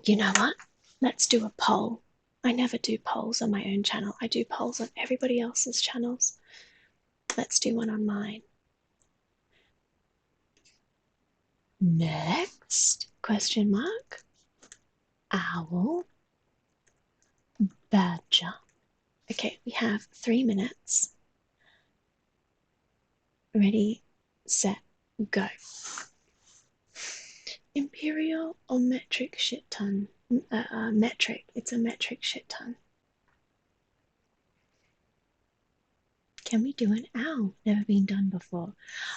[SPEAKER 1] You know what? Let's do a poll. I never do polls on my own channel. I do polls on everybody else's channels. Let's do one on mine. Next? Question mark? Owl? Badger? Okay, we have 3 minutes. Ready, set, go. Imperial or metric shit ton? Metric. It's a metric shit ton. Can we do an owl? Never been done before.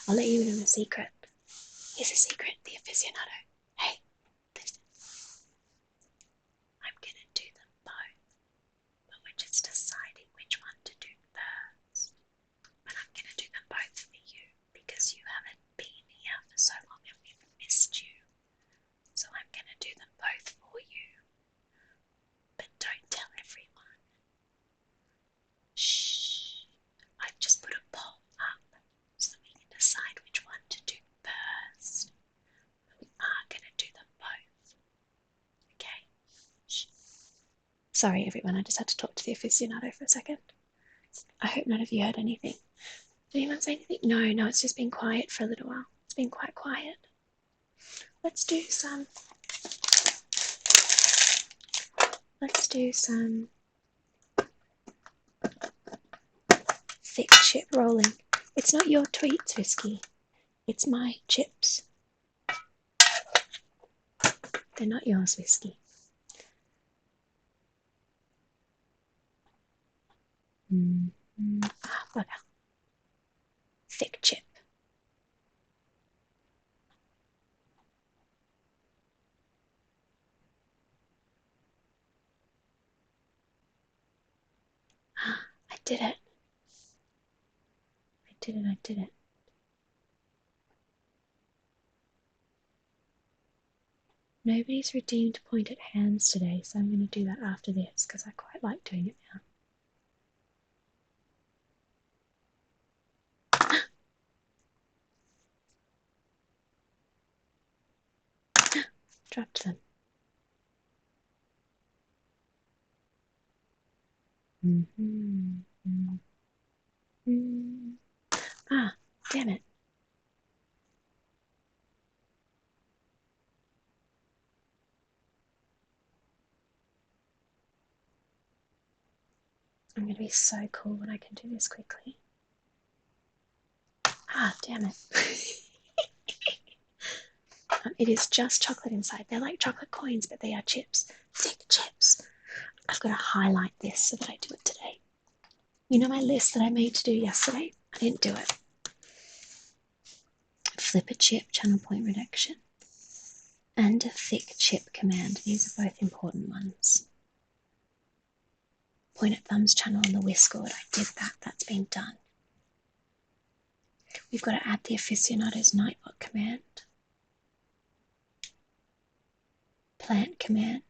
[SPEAKER 1] I'll let you in on a secret. Here's a secret, the aficionado. Hey, listen. I'm gonna do them both, but we're just deciding which one to do first. But I'm gonna do them both for you because you haven't been here for so long and we've missed you. So I'm gonna do them both for you. But don't tell everyone. Shh. I've just put a poll up so that we can decide which one to do first. But we are gonna do them both. Okay? Shh. Sorry everyone, I just had to talk to the aficionado for a second. I hope none of you heard anything. Did anyone say anything? No, it's just been quiet for a little while. It's been quite quiet. Let's do some thick chip rolling. It's not your tweets, Whiskey. It's my chips. They're not yours, Whiskey. Bugger. Thick chip. I did it. I did it. Nobody's redeemed pointed hands today, so I'm going to do that after this because I quite like doing it now. Dropped them. Ah, damn it. I'm going to be so cool when I can do this quickly. Ah, damn it. It is just chocolate inside. They're like chocolate coins, but they are chips. Thick chips. I've got to highlight this so that I do it today. You know my list that I made to do yesterday? I didn't do it. Flip a chip, channel point reduction, and a thick chip command. These are both important ones. Point at thumbs channel on the Whiskord. I did that. That's been done. We've got to add the aficionado's Nightbot command. Plant command.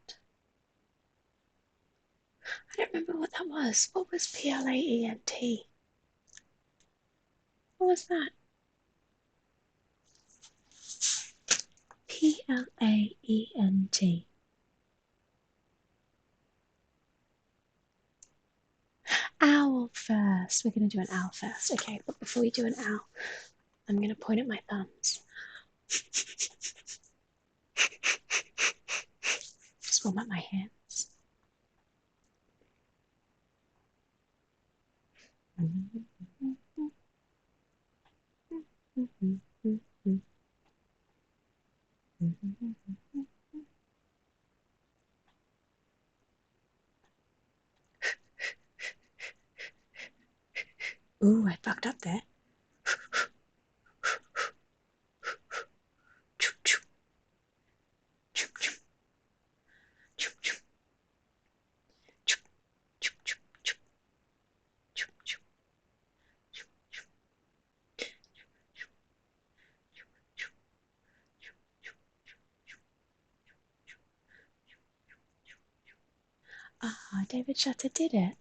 [SPEAKER 1] I don't remember what that was. What was PLAENT? What was that? PLAENT. Owl. owl first. We're going to do an owl first. Okay, but before we do an owl, I'm going to point at my thumbs. Just warm up my hands. Ooh, I fucked up there. Ah, David Shutter did it.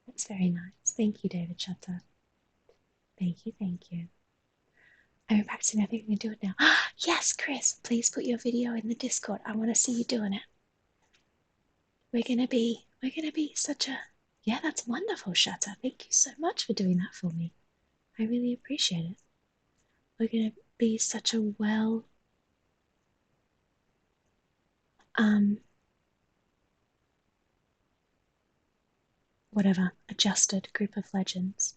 [SPEAKER 1] That's very nice. Thank you, David Shutter. Thank you, thank you. I've been practicing. I think we can do it now. Yes, Chris, please put your video in the Discord. I want to see you doing it. We're gonna be such a, yeah, that's wonderful, Shutter. Thank you so much for doing that for me. I really appreciate it. We're gonna be such a well whatever, adjusted group of legends.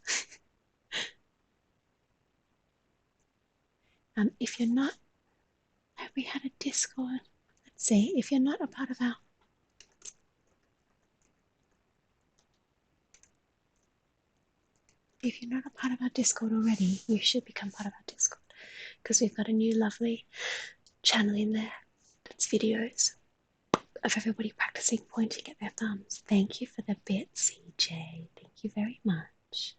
[SPEAKER 1] If you're not, have we had a Discord? Let's see, if you're not a part of our, if you're not a part of our Discord already, you should become part of our Discord, because we've got a new lovely channel in there that's videos of everybody practicing pointing at their thumbs. Thank you for the bit, CJ. Thank you very much.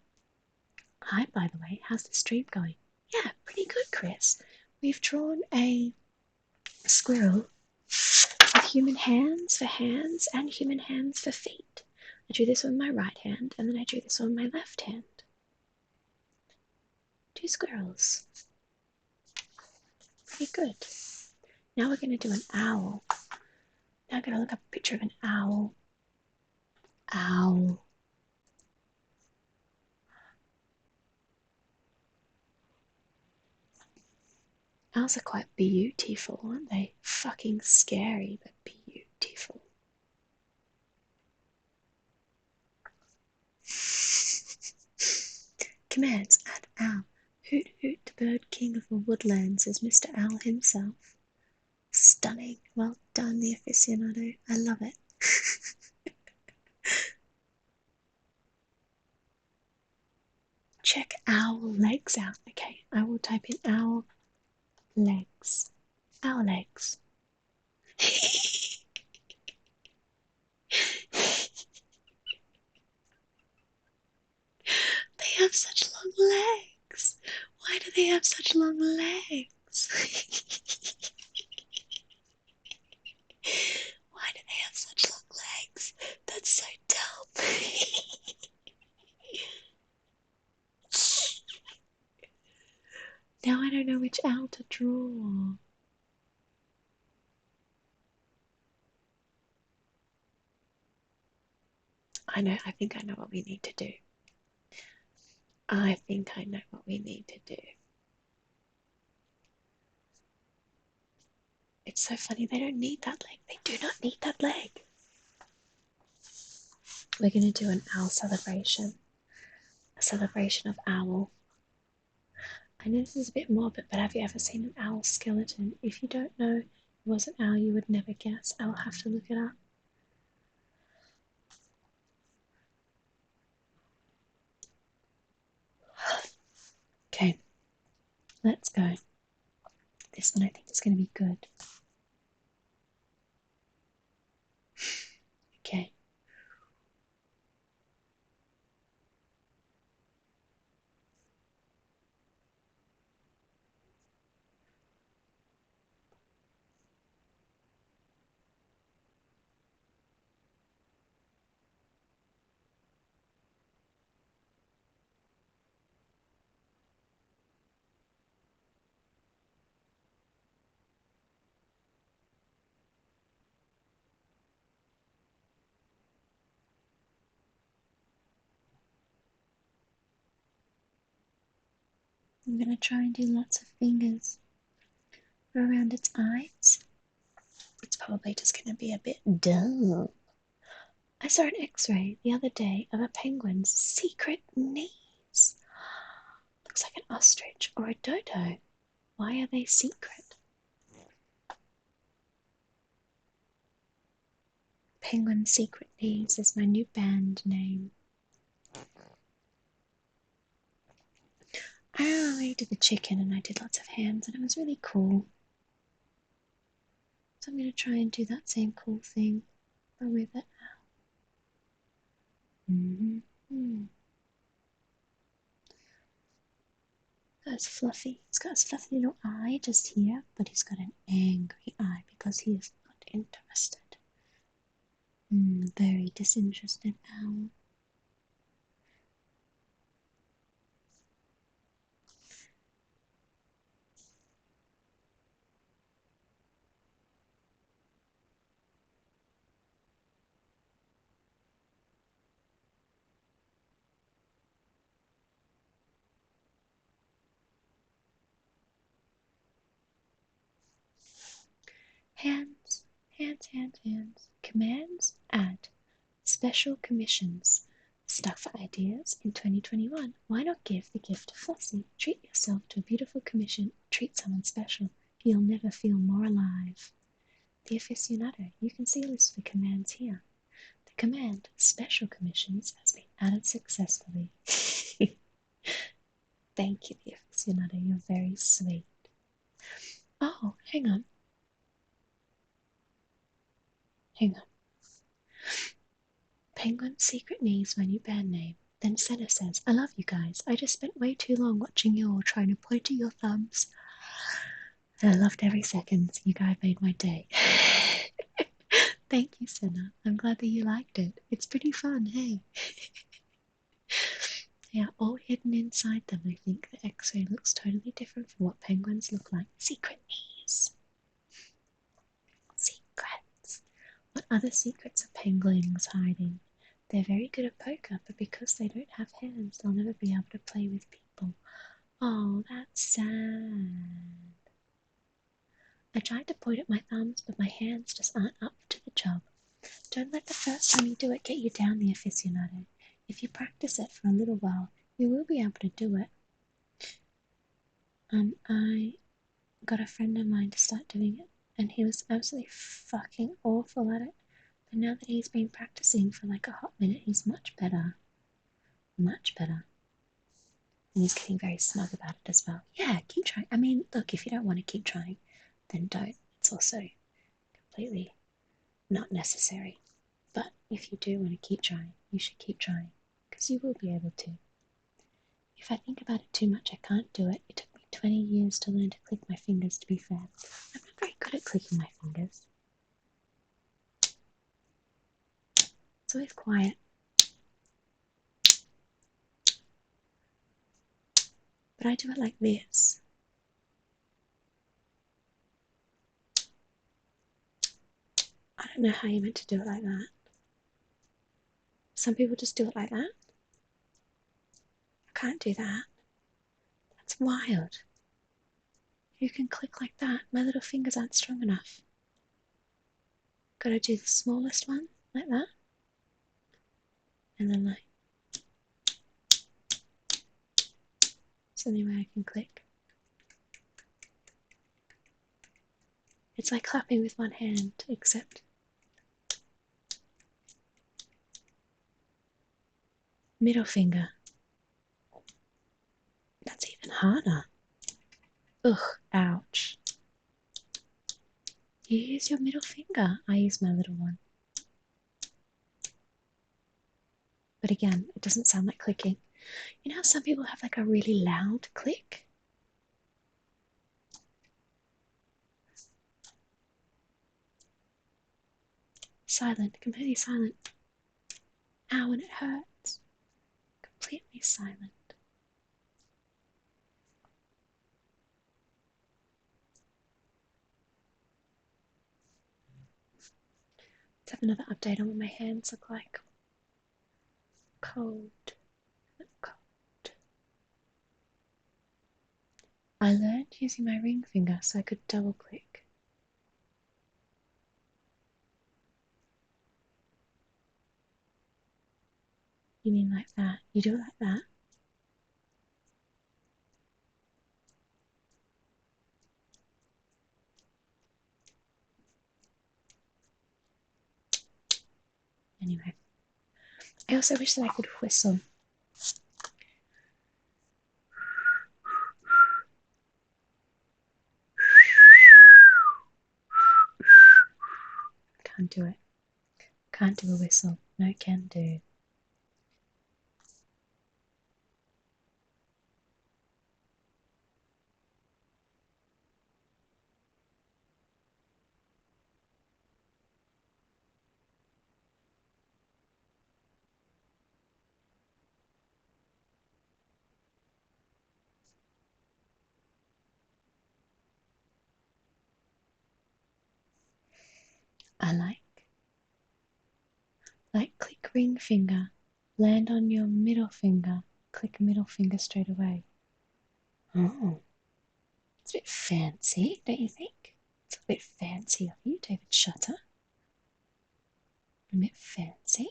[SPEAKER 1] Hi, by the way, how's the stream going? Yeah, pretty good, Chris. We've drawn a squirrel with human hands for hands and human hands for feet. I drew this on my right hand and then I drew this on my left hand. 2 squirrels. Pretty good. Now we're going to do an owl. Now I'm going to look up a picture of an owl. Owl. Owls are quite beautiful, aren't they? Fucking scary, but beautiful. Commands at owl. Hoot hoot, the bird king of the woodlands is Mr. Owl himself. Stunning. Well done, the aficionado. I love it. Check owl legs out. Okay, I will type in owl legs. Owl legs. They have such long legs. Why do they have such long legs? Why do they have such long legs? That's so dumb. Now I don't know which owl to draw. I think I know what we need to do. I think I know what we need to do. It's so funny, they don't need that leg. They do not need that leg. We're going to do an owl celebration. A celebration of owl. I know this is a bit morbid, but have you ever seen an owl skeleton? If you don't know it was an owl, you would never guess. I'll have to look it up. Okay, let's go. This one I think is going to be good. Okay. I'm going to try and do lots of fingers around its eyes. It's probably just going to be a bit dull. I saw an x-ray the other day of a penguin's secret knees. Looks like an ostrich or a dodo. Why are they secret? Penguin Secret Knees is my new band name. I already did the chicken and I did lots of hands and it was really cool. So I'm going to try and do that same cool thing, but with it now. That's Fluffy. He's got his fluffy little eye just here, but he's got an angry eye because he is not interested. Very disinterested owl. Hands, hands, hands, hands. Commands, add. Special commissions. Stuck for ideas in 2021. Why not give the gift of Flossie? Treat yourself to a beautiful commission. Treat someone special. You'll never feel more alive. The aficionado. You can see a list of the commands here. The command Special Commissions has been added successfully. Thank you, the aficionado. You're very sweet. Oh, hang on. Hang on. Penguin Secret Knees, my new band name. Then Senna says, I love you guys. I just spent way too long watching you all trying to point at your thumbs. And I loved every second. You guys made my day. Thank you, Senna. I'm glad that you liked it. It's pretty fun, hey? They are all hidden inside them. I think the X-ray looks totally different from what penguins look like. Secret knees. Secrets. What other secrets are penguins hiding? They're very good at poker, but because they don't have hands, they'll never be able to play with people. Oh, that's sad. I tried to point at my thumbs, but my hands just aren't up to the job. Don't let the first time you do it get you down, the aficionado. If you practice it for a little while, you will be able to do it. I got a friend of mine to start doing it, and he was absolutely fucking awful at it. But now that he's been practicing for like a hot minute, he's much better. Much better. And he's getting very smug about it as well. Yeah, keep trying. I mean, look, if you don't want to keep trying, then don't. It's also completely not necessary. But if you do want to keep trying, you should keep trying, because you will be able to. If I think about it too much, I can't do it. It took me 20 years to learn to click my fingers, to be fair. I'm not very good at clicking my fingers. It's always quiet. But I do it like this. I don't know how you're meant to do it like that. Some people just do it like that. I can't do that. That's wild. You can click like that. My little fingers aren't strong enough. Gotta do the smallest one, like that. And then like, it's the only way I can click. It's like clapping with one hand, except middle finger. That's even harder. Ugh, ouch. You use your middle finger. I use my little one. But again, it doesn't sound like clicking. You know how some people have like a really loud click? Silent, completely silent. Ow, and it hurts. Completely silent. Let's have another update on what my hands look like. Cold. Cold. I learned using my ring finger so I could double click. You mean like that? You do it like that? Anyway, I also wish that I could whistle. Can't do it. Can't do a whistle. No can do. I like click ring finger, land on your middle finger, click middle finger straight away. Oh, it's a bit fancy, don't you think? It's a bit fancy of you, David Shutter. A bit fancy.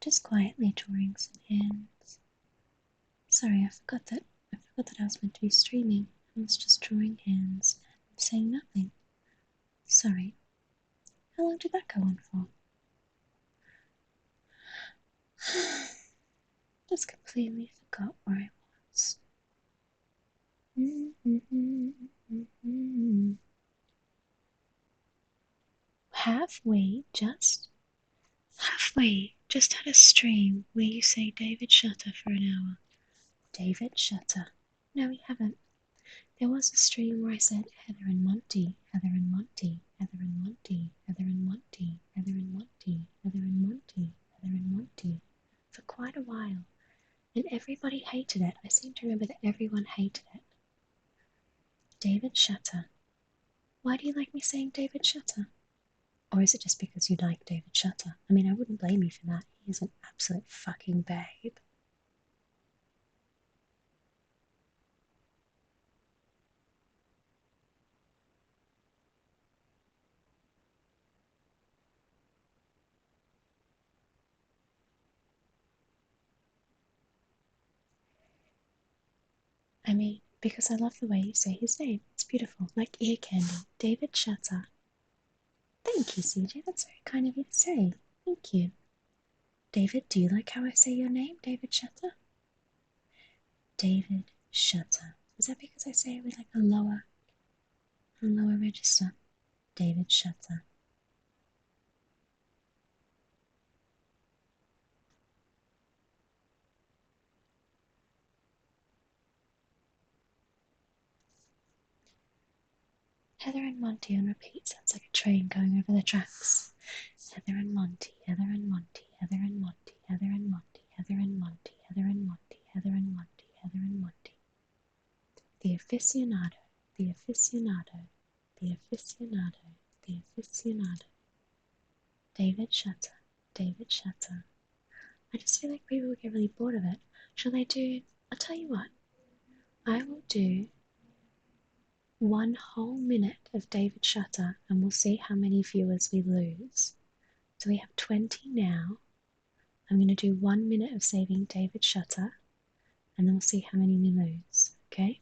[SPEAKER 1] Just quietly drawing some hands. Sorry, I forgot that I was meant to be streaming. I was just drawing hands and saying nothing. Sorry. How long did that go on for? Just completely forgot where I was. Halfway, just had a stream where you say David Shutter for an hour. David Shutter. No, we haven't. There was a stream where I said Heather and Monty, Heather and Monty, Heather and Monty, Heather and Monty, Heather and Monty, Heather and Monty, Heather and Monty, for quite a while. And everybody hated it. I seem to remember that everyone hated it. David Shutter. Why do you like me saying David Shutter? Or is it just because you like David Shutter? I mean, I wouldn't blame you for that. He is an absolute fucking babe. I mean, because I love the way you say his name. It's beautiful, like ear candy. David Shutter. Thank you, CJ. That's very kind of you to say. Thank you. David, do you like how I say your name, David Shutter? David Shutter. Is that because I say it with like a lower register? David Shutter. Heather and Monty on repeat sounds like a train going over the tracks. Heather and Monty, Heather and Monty, Heather and Monty, Heather and Monty, Heather and Monty, Heather and Monty, Heather and Monty, Heather and Monty. The aficionado, the aficionado, the aficionado, the aficionado. David Shutter, David Shutter. I just feel like people will get really bored of it. Shall I do? I'll tell you what. I will do 1 whole minute of David Shutter and we'll see how many viewers we lose. So we have 20 now. I'm going to do 1 minute of saving David Shutter and then we'll see how many we lose. Okay?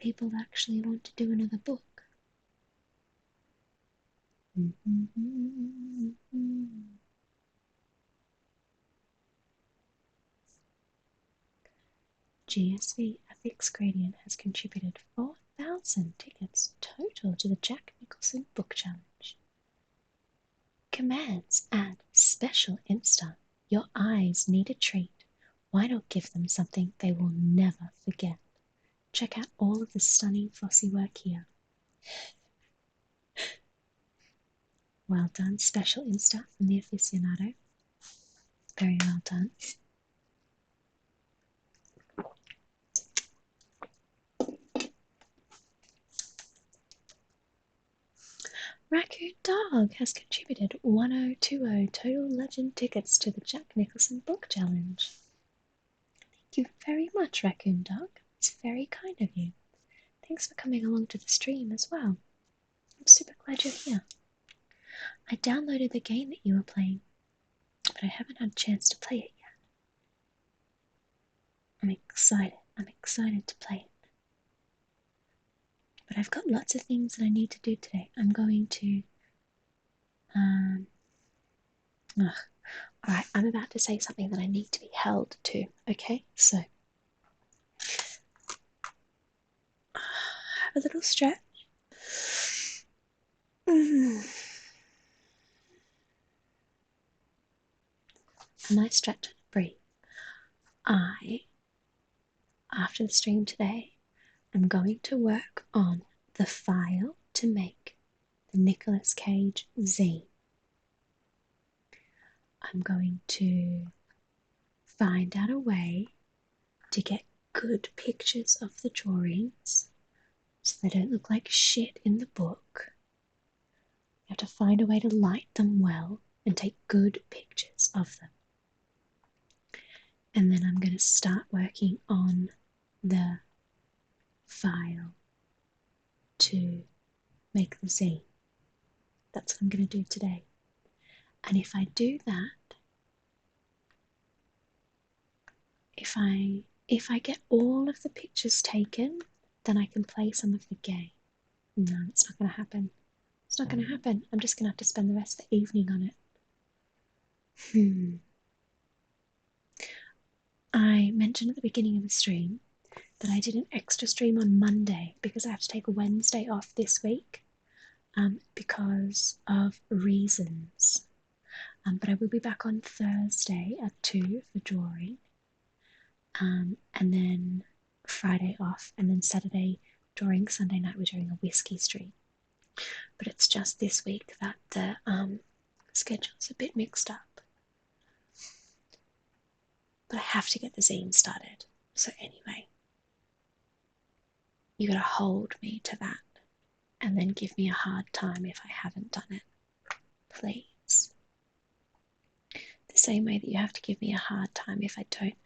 [SPEAKER 1] people actually want to do another book. GSV FX Gradient has contributed 4,000 tickets total to the Jack Nicholson Book Challenge. Commands add special Insta. Your eyes need a treat. Why not give them something they will never forget? Check out all of the stunning flossy work here. Well done, special Insta from the aficionado. Very well done. Raccoon Dog has contributed 1020 total legend tickets to the Jack Nicholson Book Challenge. Thank you very much, Raccoon Dog. It's very kind of you. Thanks for coming along to the stream as well. I'm super glad you're here. I downloaded the game that you were playing, but I haven't had a chance to play it yet. I'm excited to play it. But I've got lots of things that I need to do today. I'm going to, alright, I'm about to say something that I need to be held to, okay? So, have a little stretch. A nice stretch and breathe. After the stream today, I'm going to work on the file to make the Nicolas Cage zine. I'm going to find out a way to get good pictures of the drawings so they don't look like shit in the book. You have to find a way to light them well and take good pictures of them. And then I'm going to start working on the file to make the zine. That's what I'm going to do today. And if I do that, if I get all of the pictures taken, then I can play some of the game. No, it's not going to happen. It's not going to happen. I'm just going to have to spend the rest of the evening on it. I mentioned at the beginning of the stream that I did an extra stream on Monday because I have to take Wednesday off this week because of reasons. But I will be back on Thursday at 2 for drawing, and then Friday off, and then Saturday drawing. Sunday night we're doing a whiskey stream. But it's just this week that the schedule's a bit mixed up. But I have to get the zine started. So anyway, you gotta hold me to that and then give me a hard time if I haven't done it. Please. The same way that you have to give me a hard time if I don't.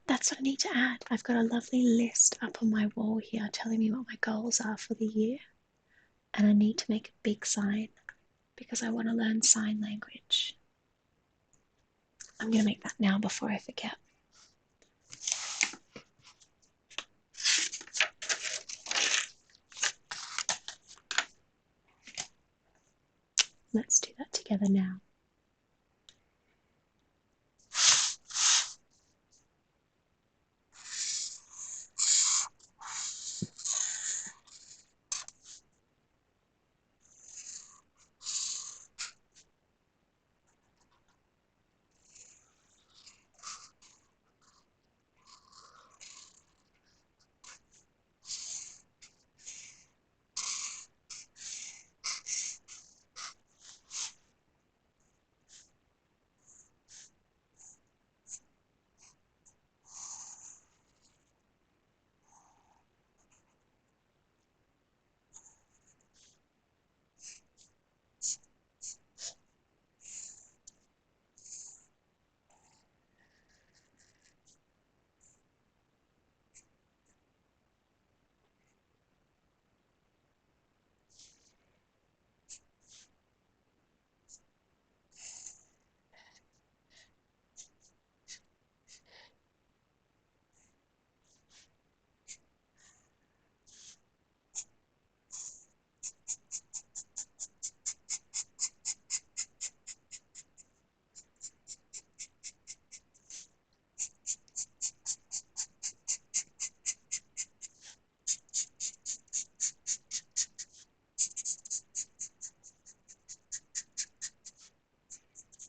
[SPEAKER 1] That's what I need to add. I've got a lovely list up on my wall here telling me what my goals are for the year. And I need to make a big sign because I want to learn sign language. I'm going to make that now before I forget. Let's do that together now.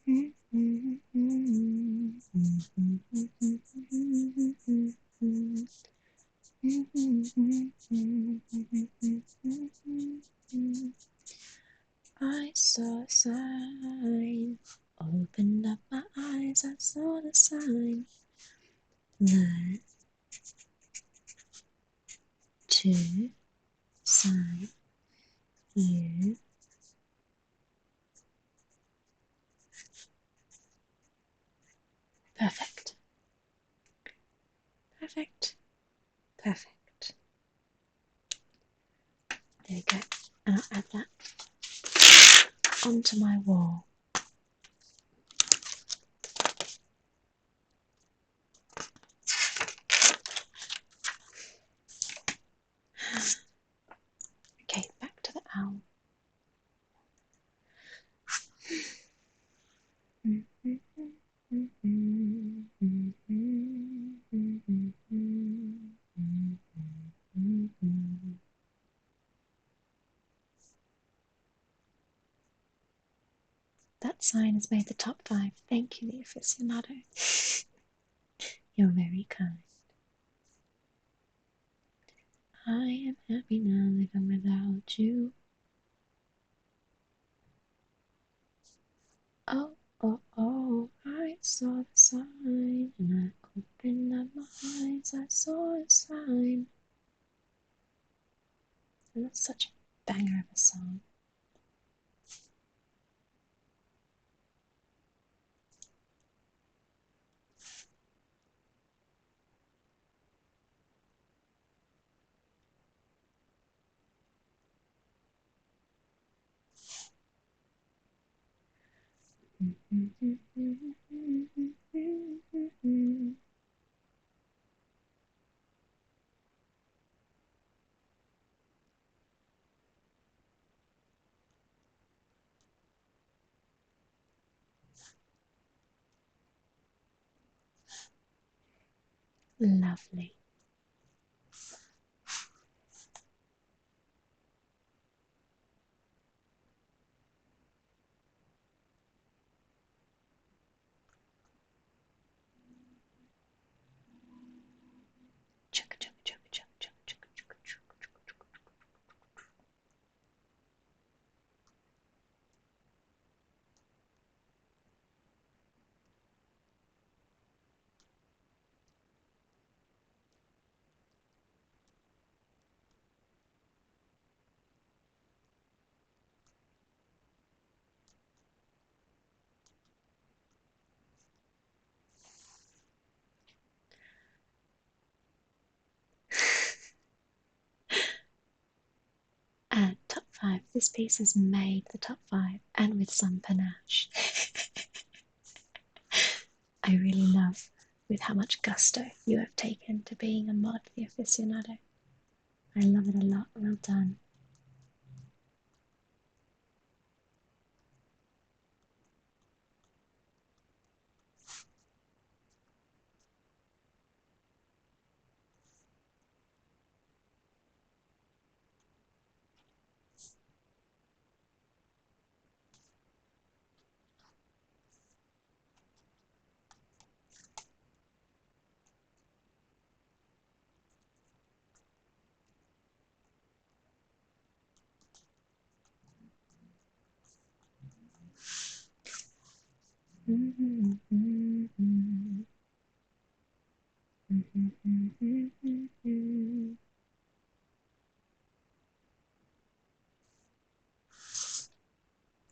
[SPEAKER 1] I saw a sign. Opened up my eyes, I saw the sign. Learn to sign you. Perfect. Perfect. Perfect. There we go. And I'll add that onto my wall. Okay, back to the owl. That sign has made the top 5. Thank you, the aficionado. You're very kind. I am happy now living without you. Oh, oh, oh, I saw the sign and I opened up my eyes. I saw a sign. And that's such a banger of a song. Lovely. Chugga, chugga, chugga, chugga, chugga, chugga, chugga, chugga, chugga, chugga. Top 5. This piece has made the top 5 and with some panache. I really love with how much gusto you have taken to being a mod, the aficionado. I love it a lot. Well done.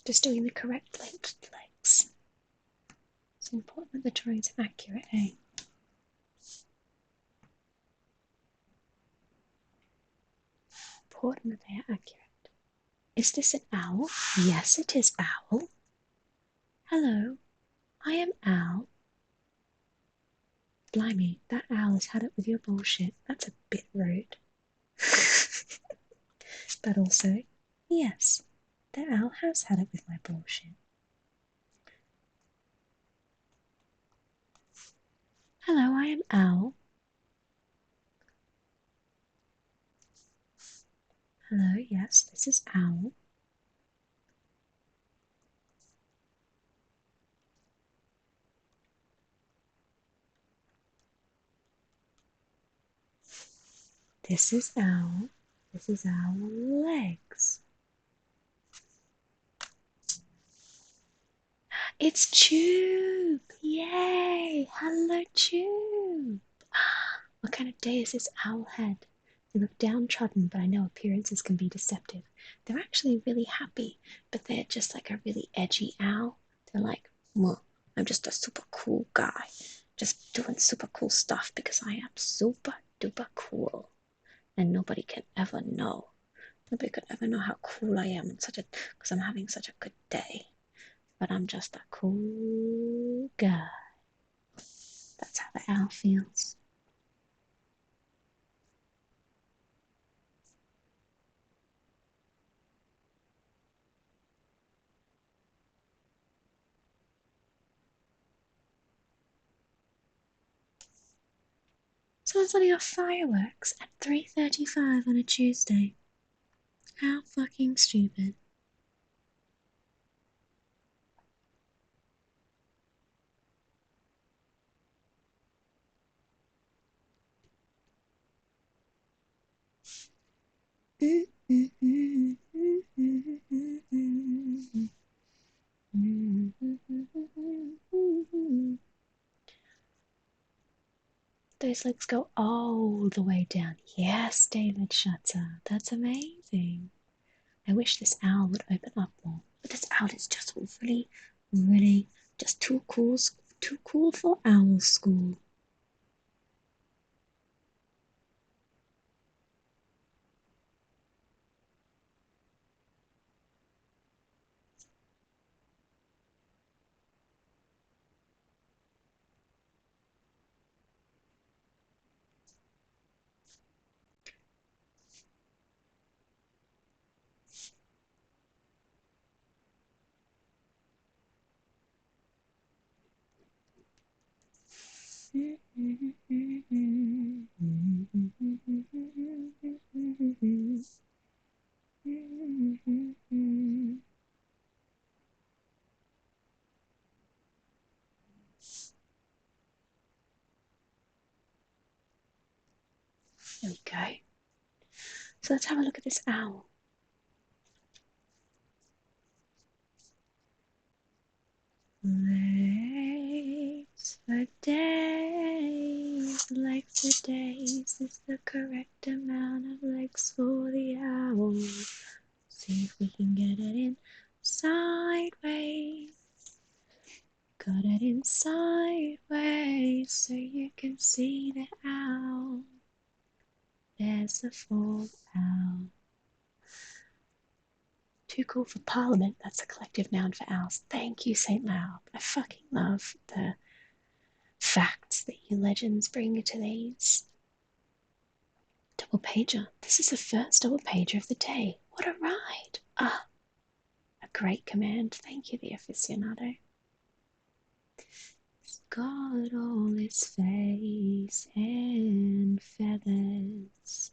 [SPEAKER 1] Just doing the correct length legs. It's important that the drawings are accurate, eh? Important that they are accurate. Is this an owl? Yes, it is owl. Hello, I am Owl. Blimey, that owl has had it with your bullshit. That's a bit rude. But also, yes, the owl has had it with my bullshit. Hello, I am Owl. Hello, yes, this is Owl. This is our legs. It's Tube! Yay! Hello, Tube! What kind of day is this owl had? They look downtrodden, but I know appearances can be deceptive. They're actually really happy, but they're just like a really edgy owl. They're like, well, I'm just a super cool guy, just doing super cool stuff because I am super duper cool. And nobody can ever know. Nobody could ever know how cool I am because I'm having such a good day. But I'm just a cool guy. That's how the owl feels. Someone's letting off fireworks at 3:35 on a Tuesday. How fucking stupid. Those legs go all the way down. Yes, David Shutter. That's amazing. I wish this owl would open up more. But this owl is just really, really just too cool for owl school. There we go. So let's have a look at this owl. Legs for days, legs for days is the correct amount of legs for the owl. See if we can get it in sideways. Got it in sideways so you can see the owl. There's the full owl. Too cool for Parliament. That's a collective noun for owls. Thank you, St. Loud. I fucking love the facts that you legends bring to these. Double pager. This is the first double pager of the day. What a ride. Ah, a great command. Thank you, the aficionado. It's got all his face and feathers.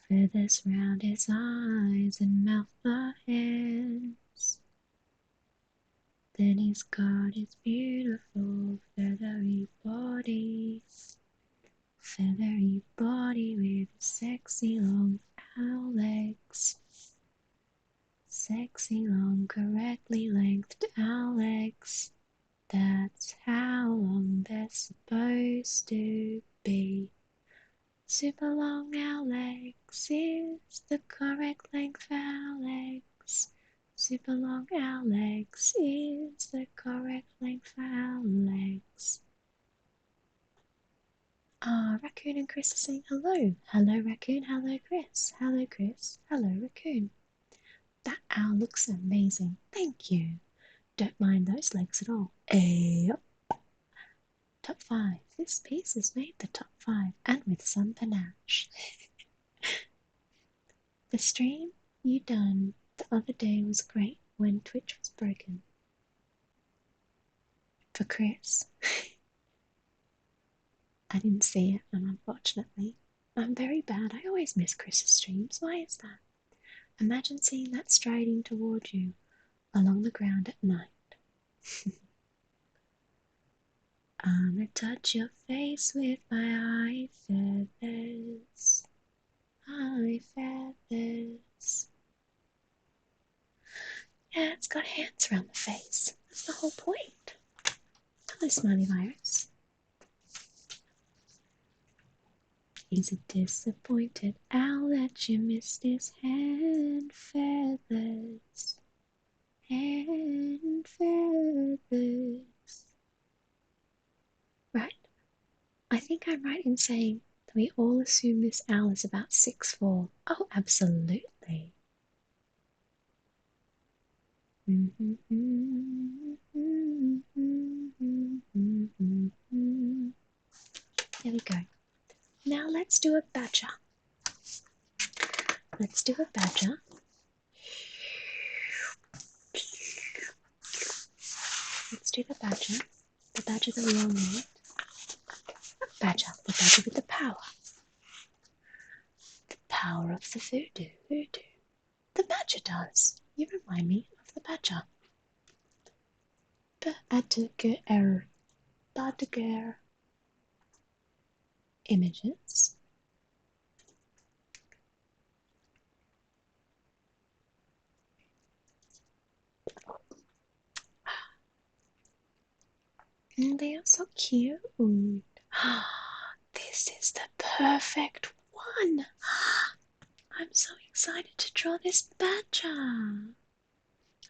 [SPEAKER 1] Feathers round his eyes and mouth are hairs. Then he's got his beautiful feathery body. Feathery body with sexy long owl legs. Sexy long correctly lengthed owl legs. That's how long they're supposed to be. Super long owl legs is the correct length for owl legs. Super long owl legs is the correct length for owl legs. Raccoon and Chris are saying hello. Hello, Raccoon. Hello, Chris. Hello, Chris. Hello, Raccoon. That owl looks amazing. Thank you. Don't mind those legs at all. Yep. Top 5. This piece has made the top 5 and with some panache. The stream you done the other day was great when Twitch was broken. For Chris. I didn't see it, and unfortunately, I'm very bad. I always miss Chris's streams. Why is that? Imagine seeing that striding toward you along the ground at night. touch your face with my eye feathers. Eye feathers. Yeah, it's got hands around the face. That's the whole point. Hello, Smiley Virus. He's a disappointed owl that you missed his hand feathers. Hand feathers. Right? I think I'm right in saying that we all assume this owl is about 6'4". Oh, absolutely. There we go. Now let's do a badger. Let's do a badger. Let's do the badger that we all need. Badger, the badger with the power. The power of the voodoo. The badger does. You remind me of the badger. Badger. Images. They are so cute. This is the perfect one. I'm so excited to draw this badger.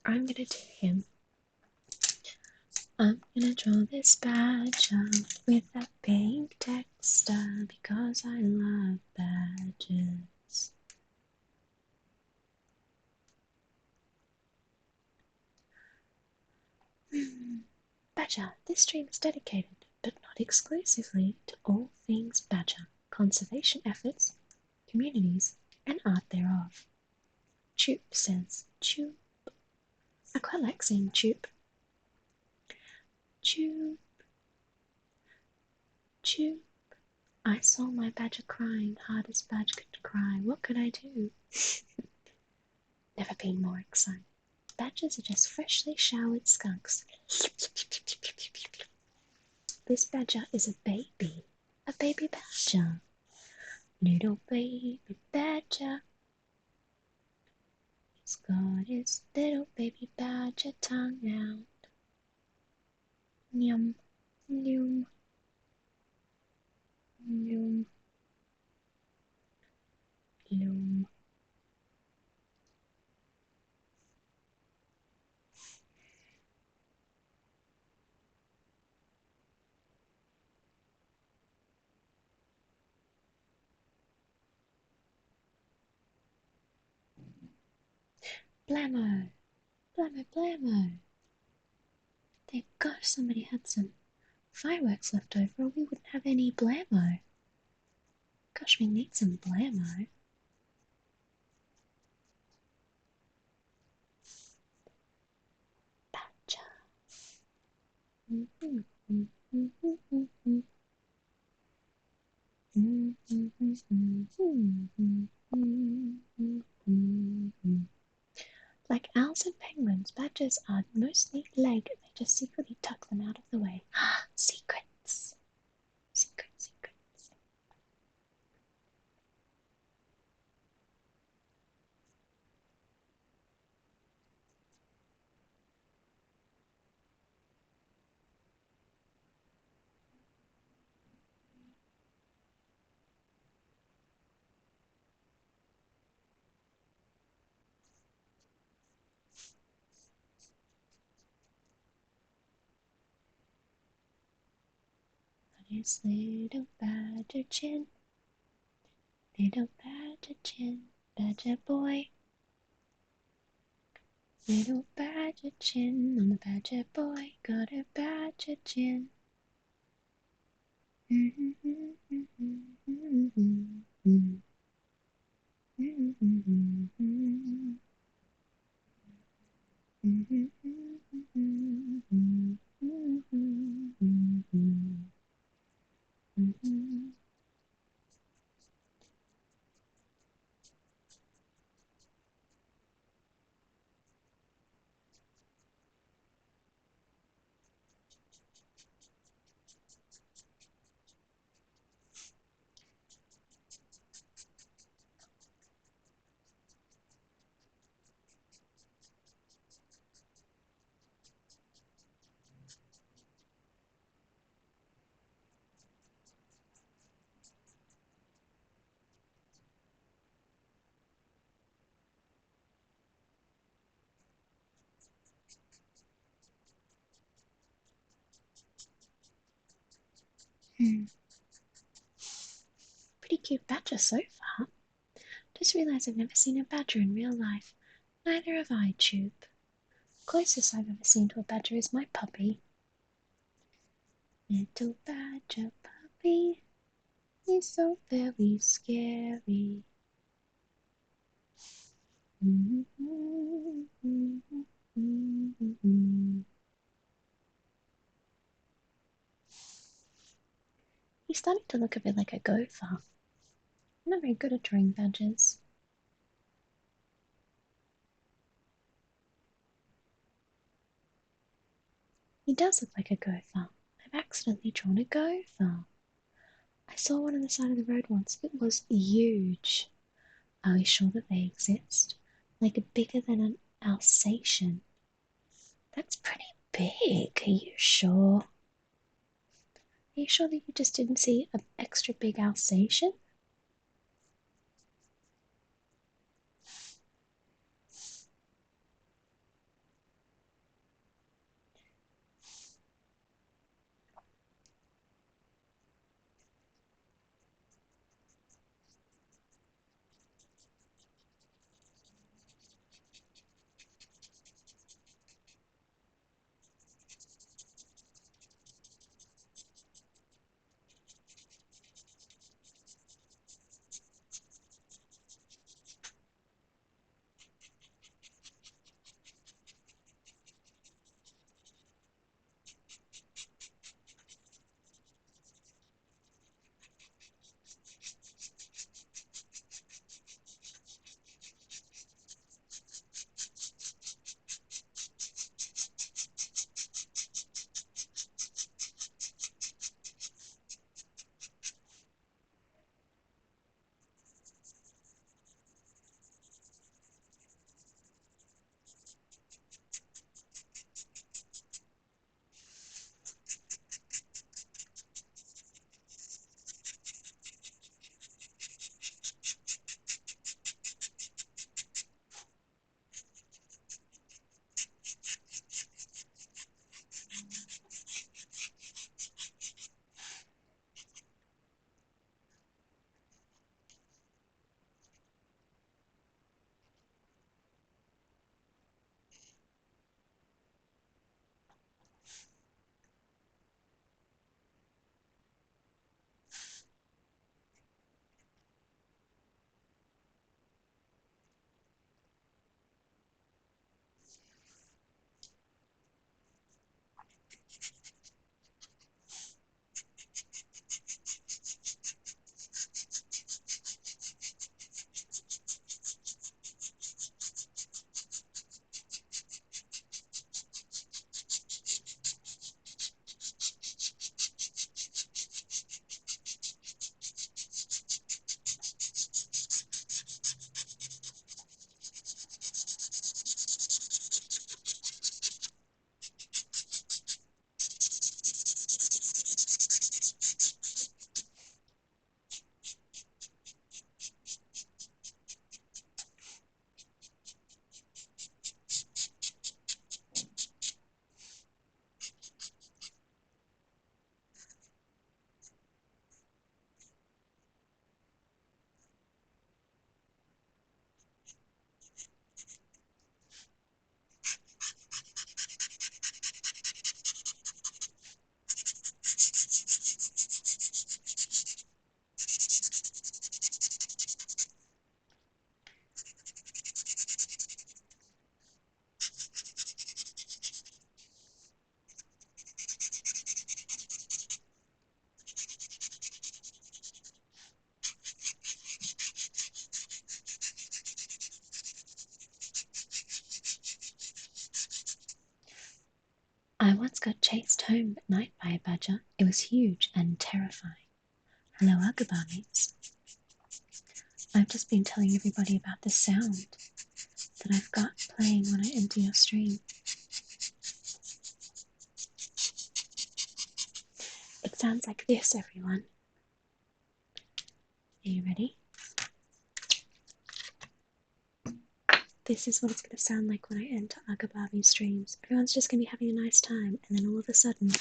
[SPEAKER 1] I'm gonna do him. I'm gonna draw this badger with that pink texture because I love badgers. Badger, this stream is dedicated, but not exclusively, to all things badger, conservation efforts, communities, and art thereof. Choop says choop. I quite like saying choop. Choop. Choop. I saw my badger crying, hard as badger could cry. What could I do? Never been more excited. Badgers are just freshly showered skunks. This badger is a baby badger. Little baby badger. He's got his little baby badger tongue out. Yum, yum, yum, yum. Blammo, blammo, blammo. Thank gosh somebody had some fireworks left over or we wouldn't have any blammo. Gosh, we need some blammo. Badger. Like owls and penguins, badgers are mostly leg. They just secretly tuck them out of the way. Secrets. Secrets. On his little badger chin. Little badger chin. Badger boy. Little badger chin on the badger boy. Got a badger chin. Pretty cute badger so far. Just realised I've never seen a badger in real life. Neither have I, Tube. Closest I've ever seen to a badger is my puppy. Little badger puppy, he's so very scary. He's starting to look a bit like a gopher. I'm not very good at drawing badgers. He does look like a gopher. I've accidentally drawn a gopher. I saw one on the side of the road once. It was huge. Are we sure that they exist? Like bigger than an Alsatian. That's pretty big. Are you sure? Are you sure that you just didn't see an extra big Alsatian? I once got chased home at night by a badger. It was huge and terrifying. Hello, Agaba mates. I've just been telling everybody about the sound that I've got playing when I enter your stream. It sounds like this, everyone. Are you ready? This is what it's going to sound like when I enter Agabavi's streams. Everyone's just going to be having a nice time, and then all of a sudden,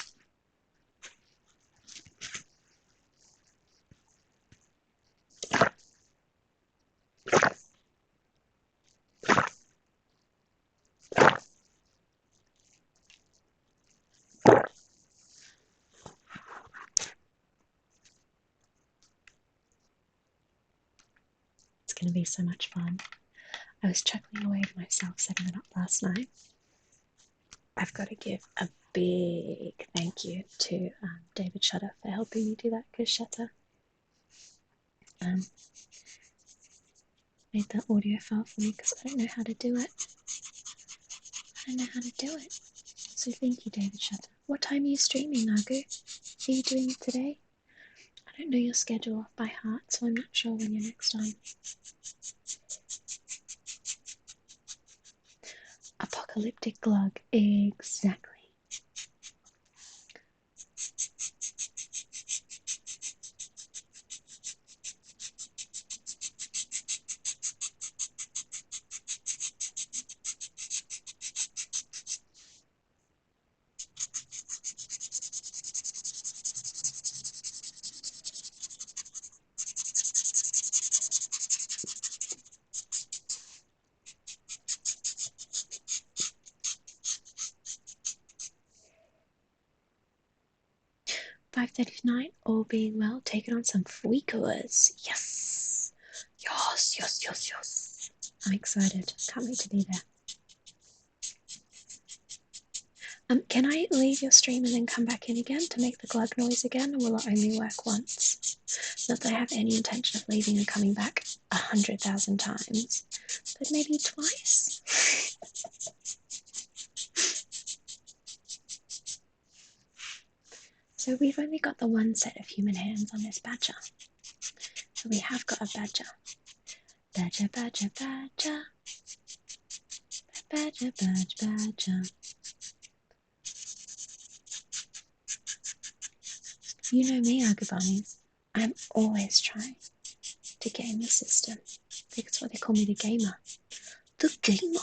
[SPEAKER 1] going to be so much fun. I was chuckling away to myself setting it up last night. I've got to give a big thank you to David Shutter for helping me do that, because Shutter made that audio file for me because I don't know how to do it. So thank you, David Shutter. What time are you streaming, Nagu? Are you doing it today? I don't know your schedule off by heart, so I'm not sure when you're next on. Apocalyptic Glug, exactly. $5.39, all being well, taking on some Fuicoas. Yes! Yes! I'm excited. Can't wait to be there. Can I leave your stream and then come back in again to make the glug noise again, or will it only work once? Not that I have any intention of leaving and coming back 100,000 times, but maybe twice? So we've only got the one set of human hands on this badger. So we have got a badger. Badger. You know me, Agabani. I'm always trying to game the system. I think it's what they call me, the gamer. The gamer.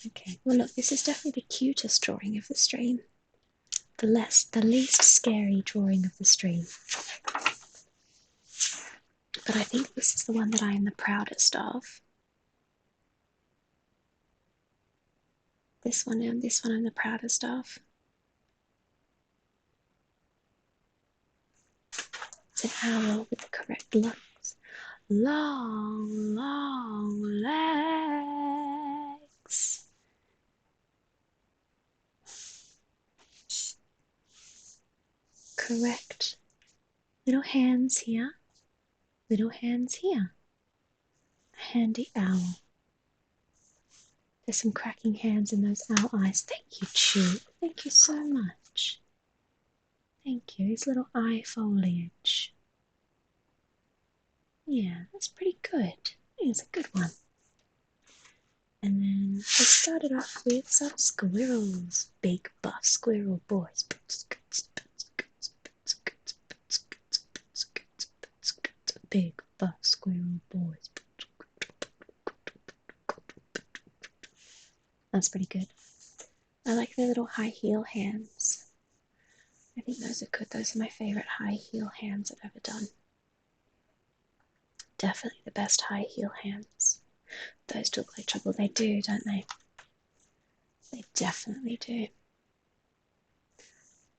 [SPEAKER 1] Okay, well look, this is definitely the cutest drawing of the stream. The least scary drawing of the stream. But I think this is the one that I am the proudest of. This one I'm the proudest of. It's an owl with the correct lungs. Long legs. Correct. Little hands here. Little hands here. A handy owl. There's some cracking hands in those owl eyes. Thank you, Chew. Thank you so much. Thank you. His little eye foliage. Yeah, that's pretty good. It's a good one. And then we started off with some squirrels. Big buff squirrel boys. Big buff squirrel boys. That's pretty good. I like their little high heel hands. I think those are good. Those are my favorite high heel hands I've ever done. Definitely the best high heel hands. Those do look like trouble. They do, don't they? They definitely do.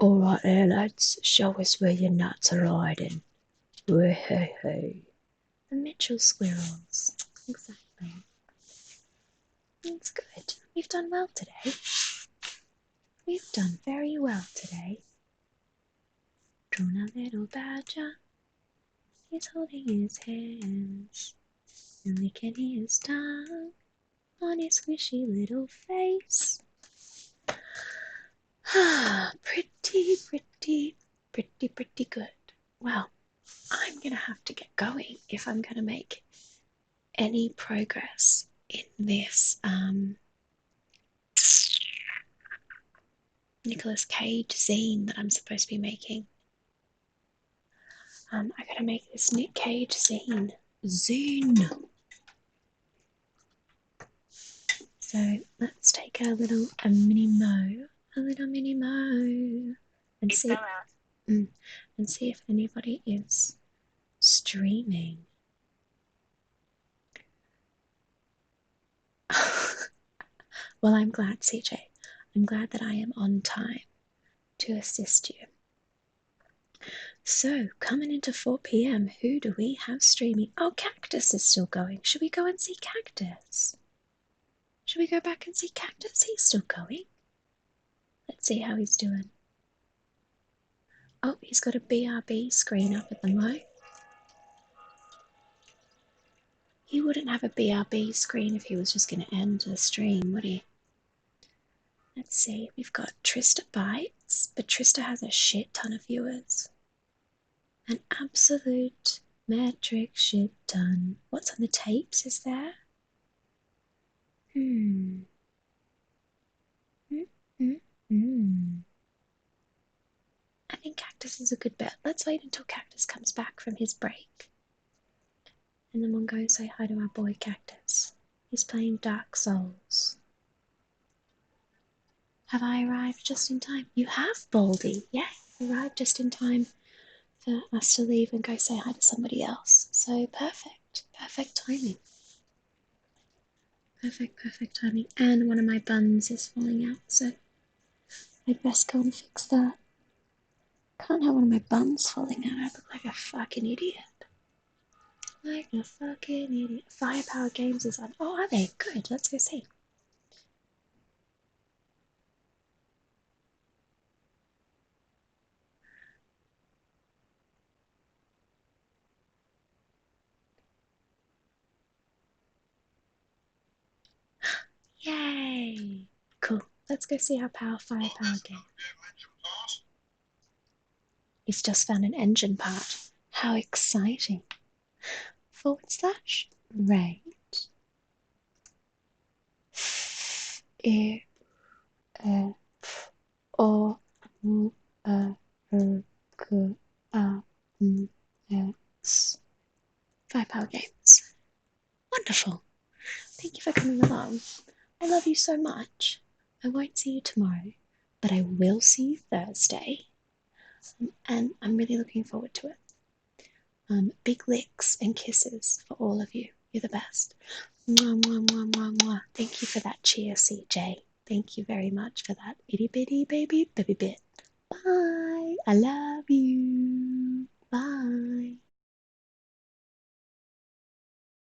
[SPEAKER 1] Alright there, lads. Show us where your nuts are hiding. The Mitchell squirrels. Exactly. That's good. We've done well today. We've done very well today. Drawn a little badger. He's holding his hands and licking his tongue on his squishy little face. Pretty good. Well, I'm gonna have to get going if I'm gonna make any progress in this Nicolas Cage zine that I'm supposed to be making. I gotta make this Nick Cage zine. So let's take a mini mo, and see if anybody is streaming. Well, I'm glad, CJ. I'm glad that I am on time to assist you. So, coming into 4 p.m., who do we have streaming? Oh, Cactus is still going. Should we go and see Cactus? Should we go back and see Cactus? He's still going. Let's see how he's doing. Oh, he's got a BRB screen up at the moment. He wouldn't have a BRB screen if he was just going to end the stream, would he? Let's see, we've got Trista Bites, but Trista has a shit ton of viewers. An absolute metric shit ton. What's on the tapes, is there? I think Cactus is a good bet. Let's wait until Cactus comes back from his break. And then we'll go and say hi to our boy Cactus. He's playing Dark Souls. Have I arrived just in time? You have, Baldy. Yeah, arrived just in time for us to leave and go say hi to somebody else. So perfect. Perfect timing. Perfect timing. And one of my buns is falling out, so I'd best go and fix that. Can't have one of my buns falling out. I look like a fucking idiot. Like a fucking idiot. Firepower Games is on. Oh, are they? Good. Let's go see. Yay! Cool. Let's go see our Firepower game. He's just found an engine part. How exciting. / rate E F O U R G A N X. Firepower Games. Wonderful. Thank you for coming along. I love you so much. I won't see you tomorrow, but I will see you Thursday. And I'm really looking forward to it. Big licks and kisses for all of you. You're the best. Mwah, mwah, mwah, mwah, mwah. Thank you for that cheer, CJ. Thank you very much for that itty bitty baby bit. Bye. I love you. Bye.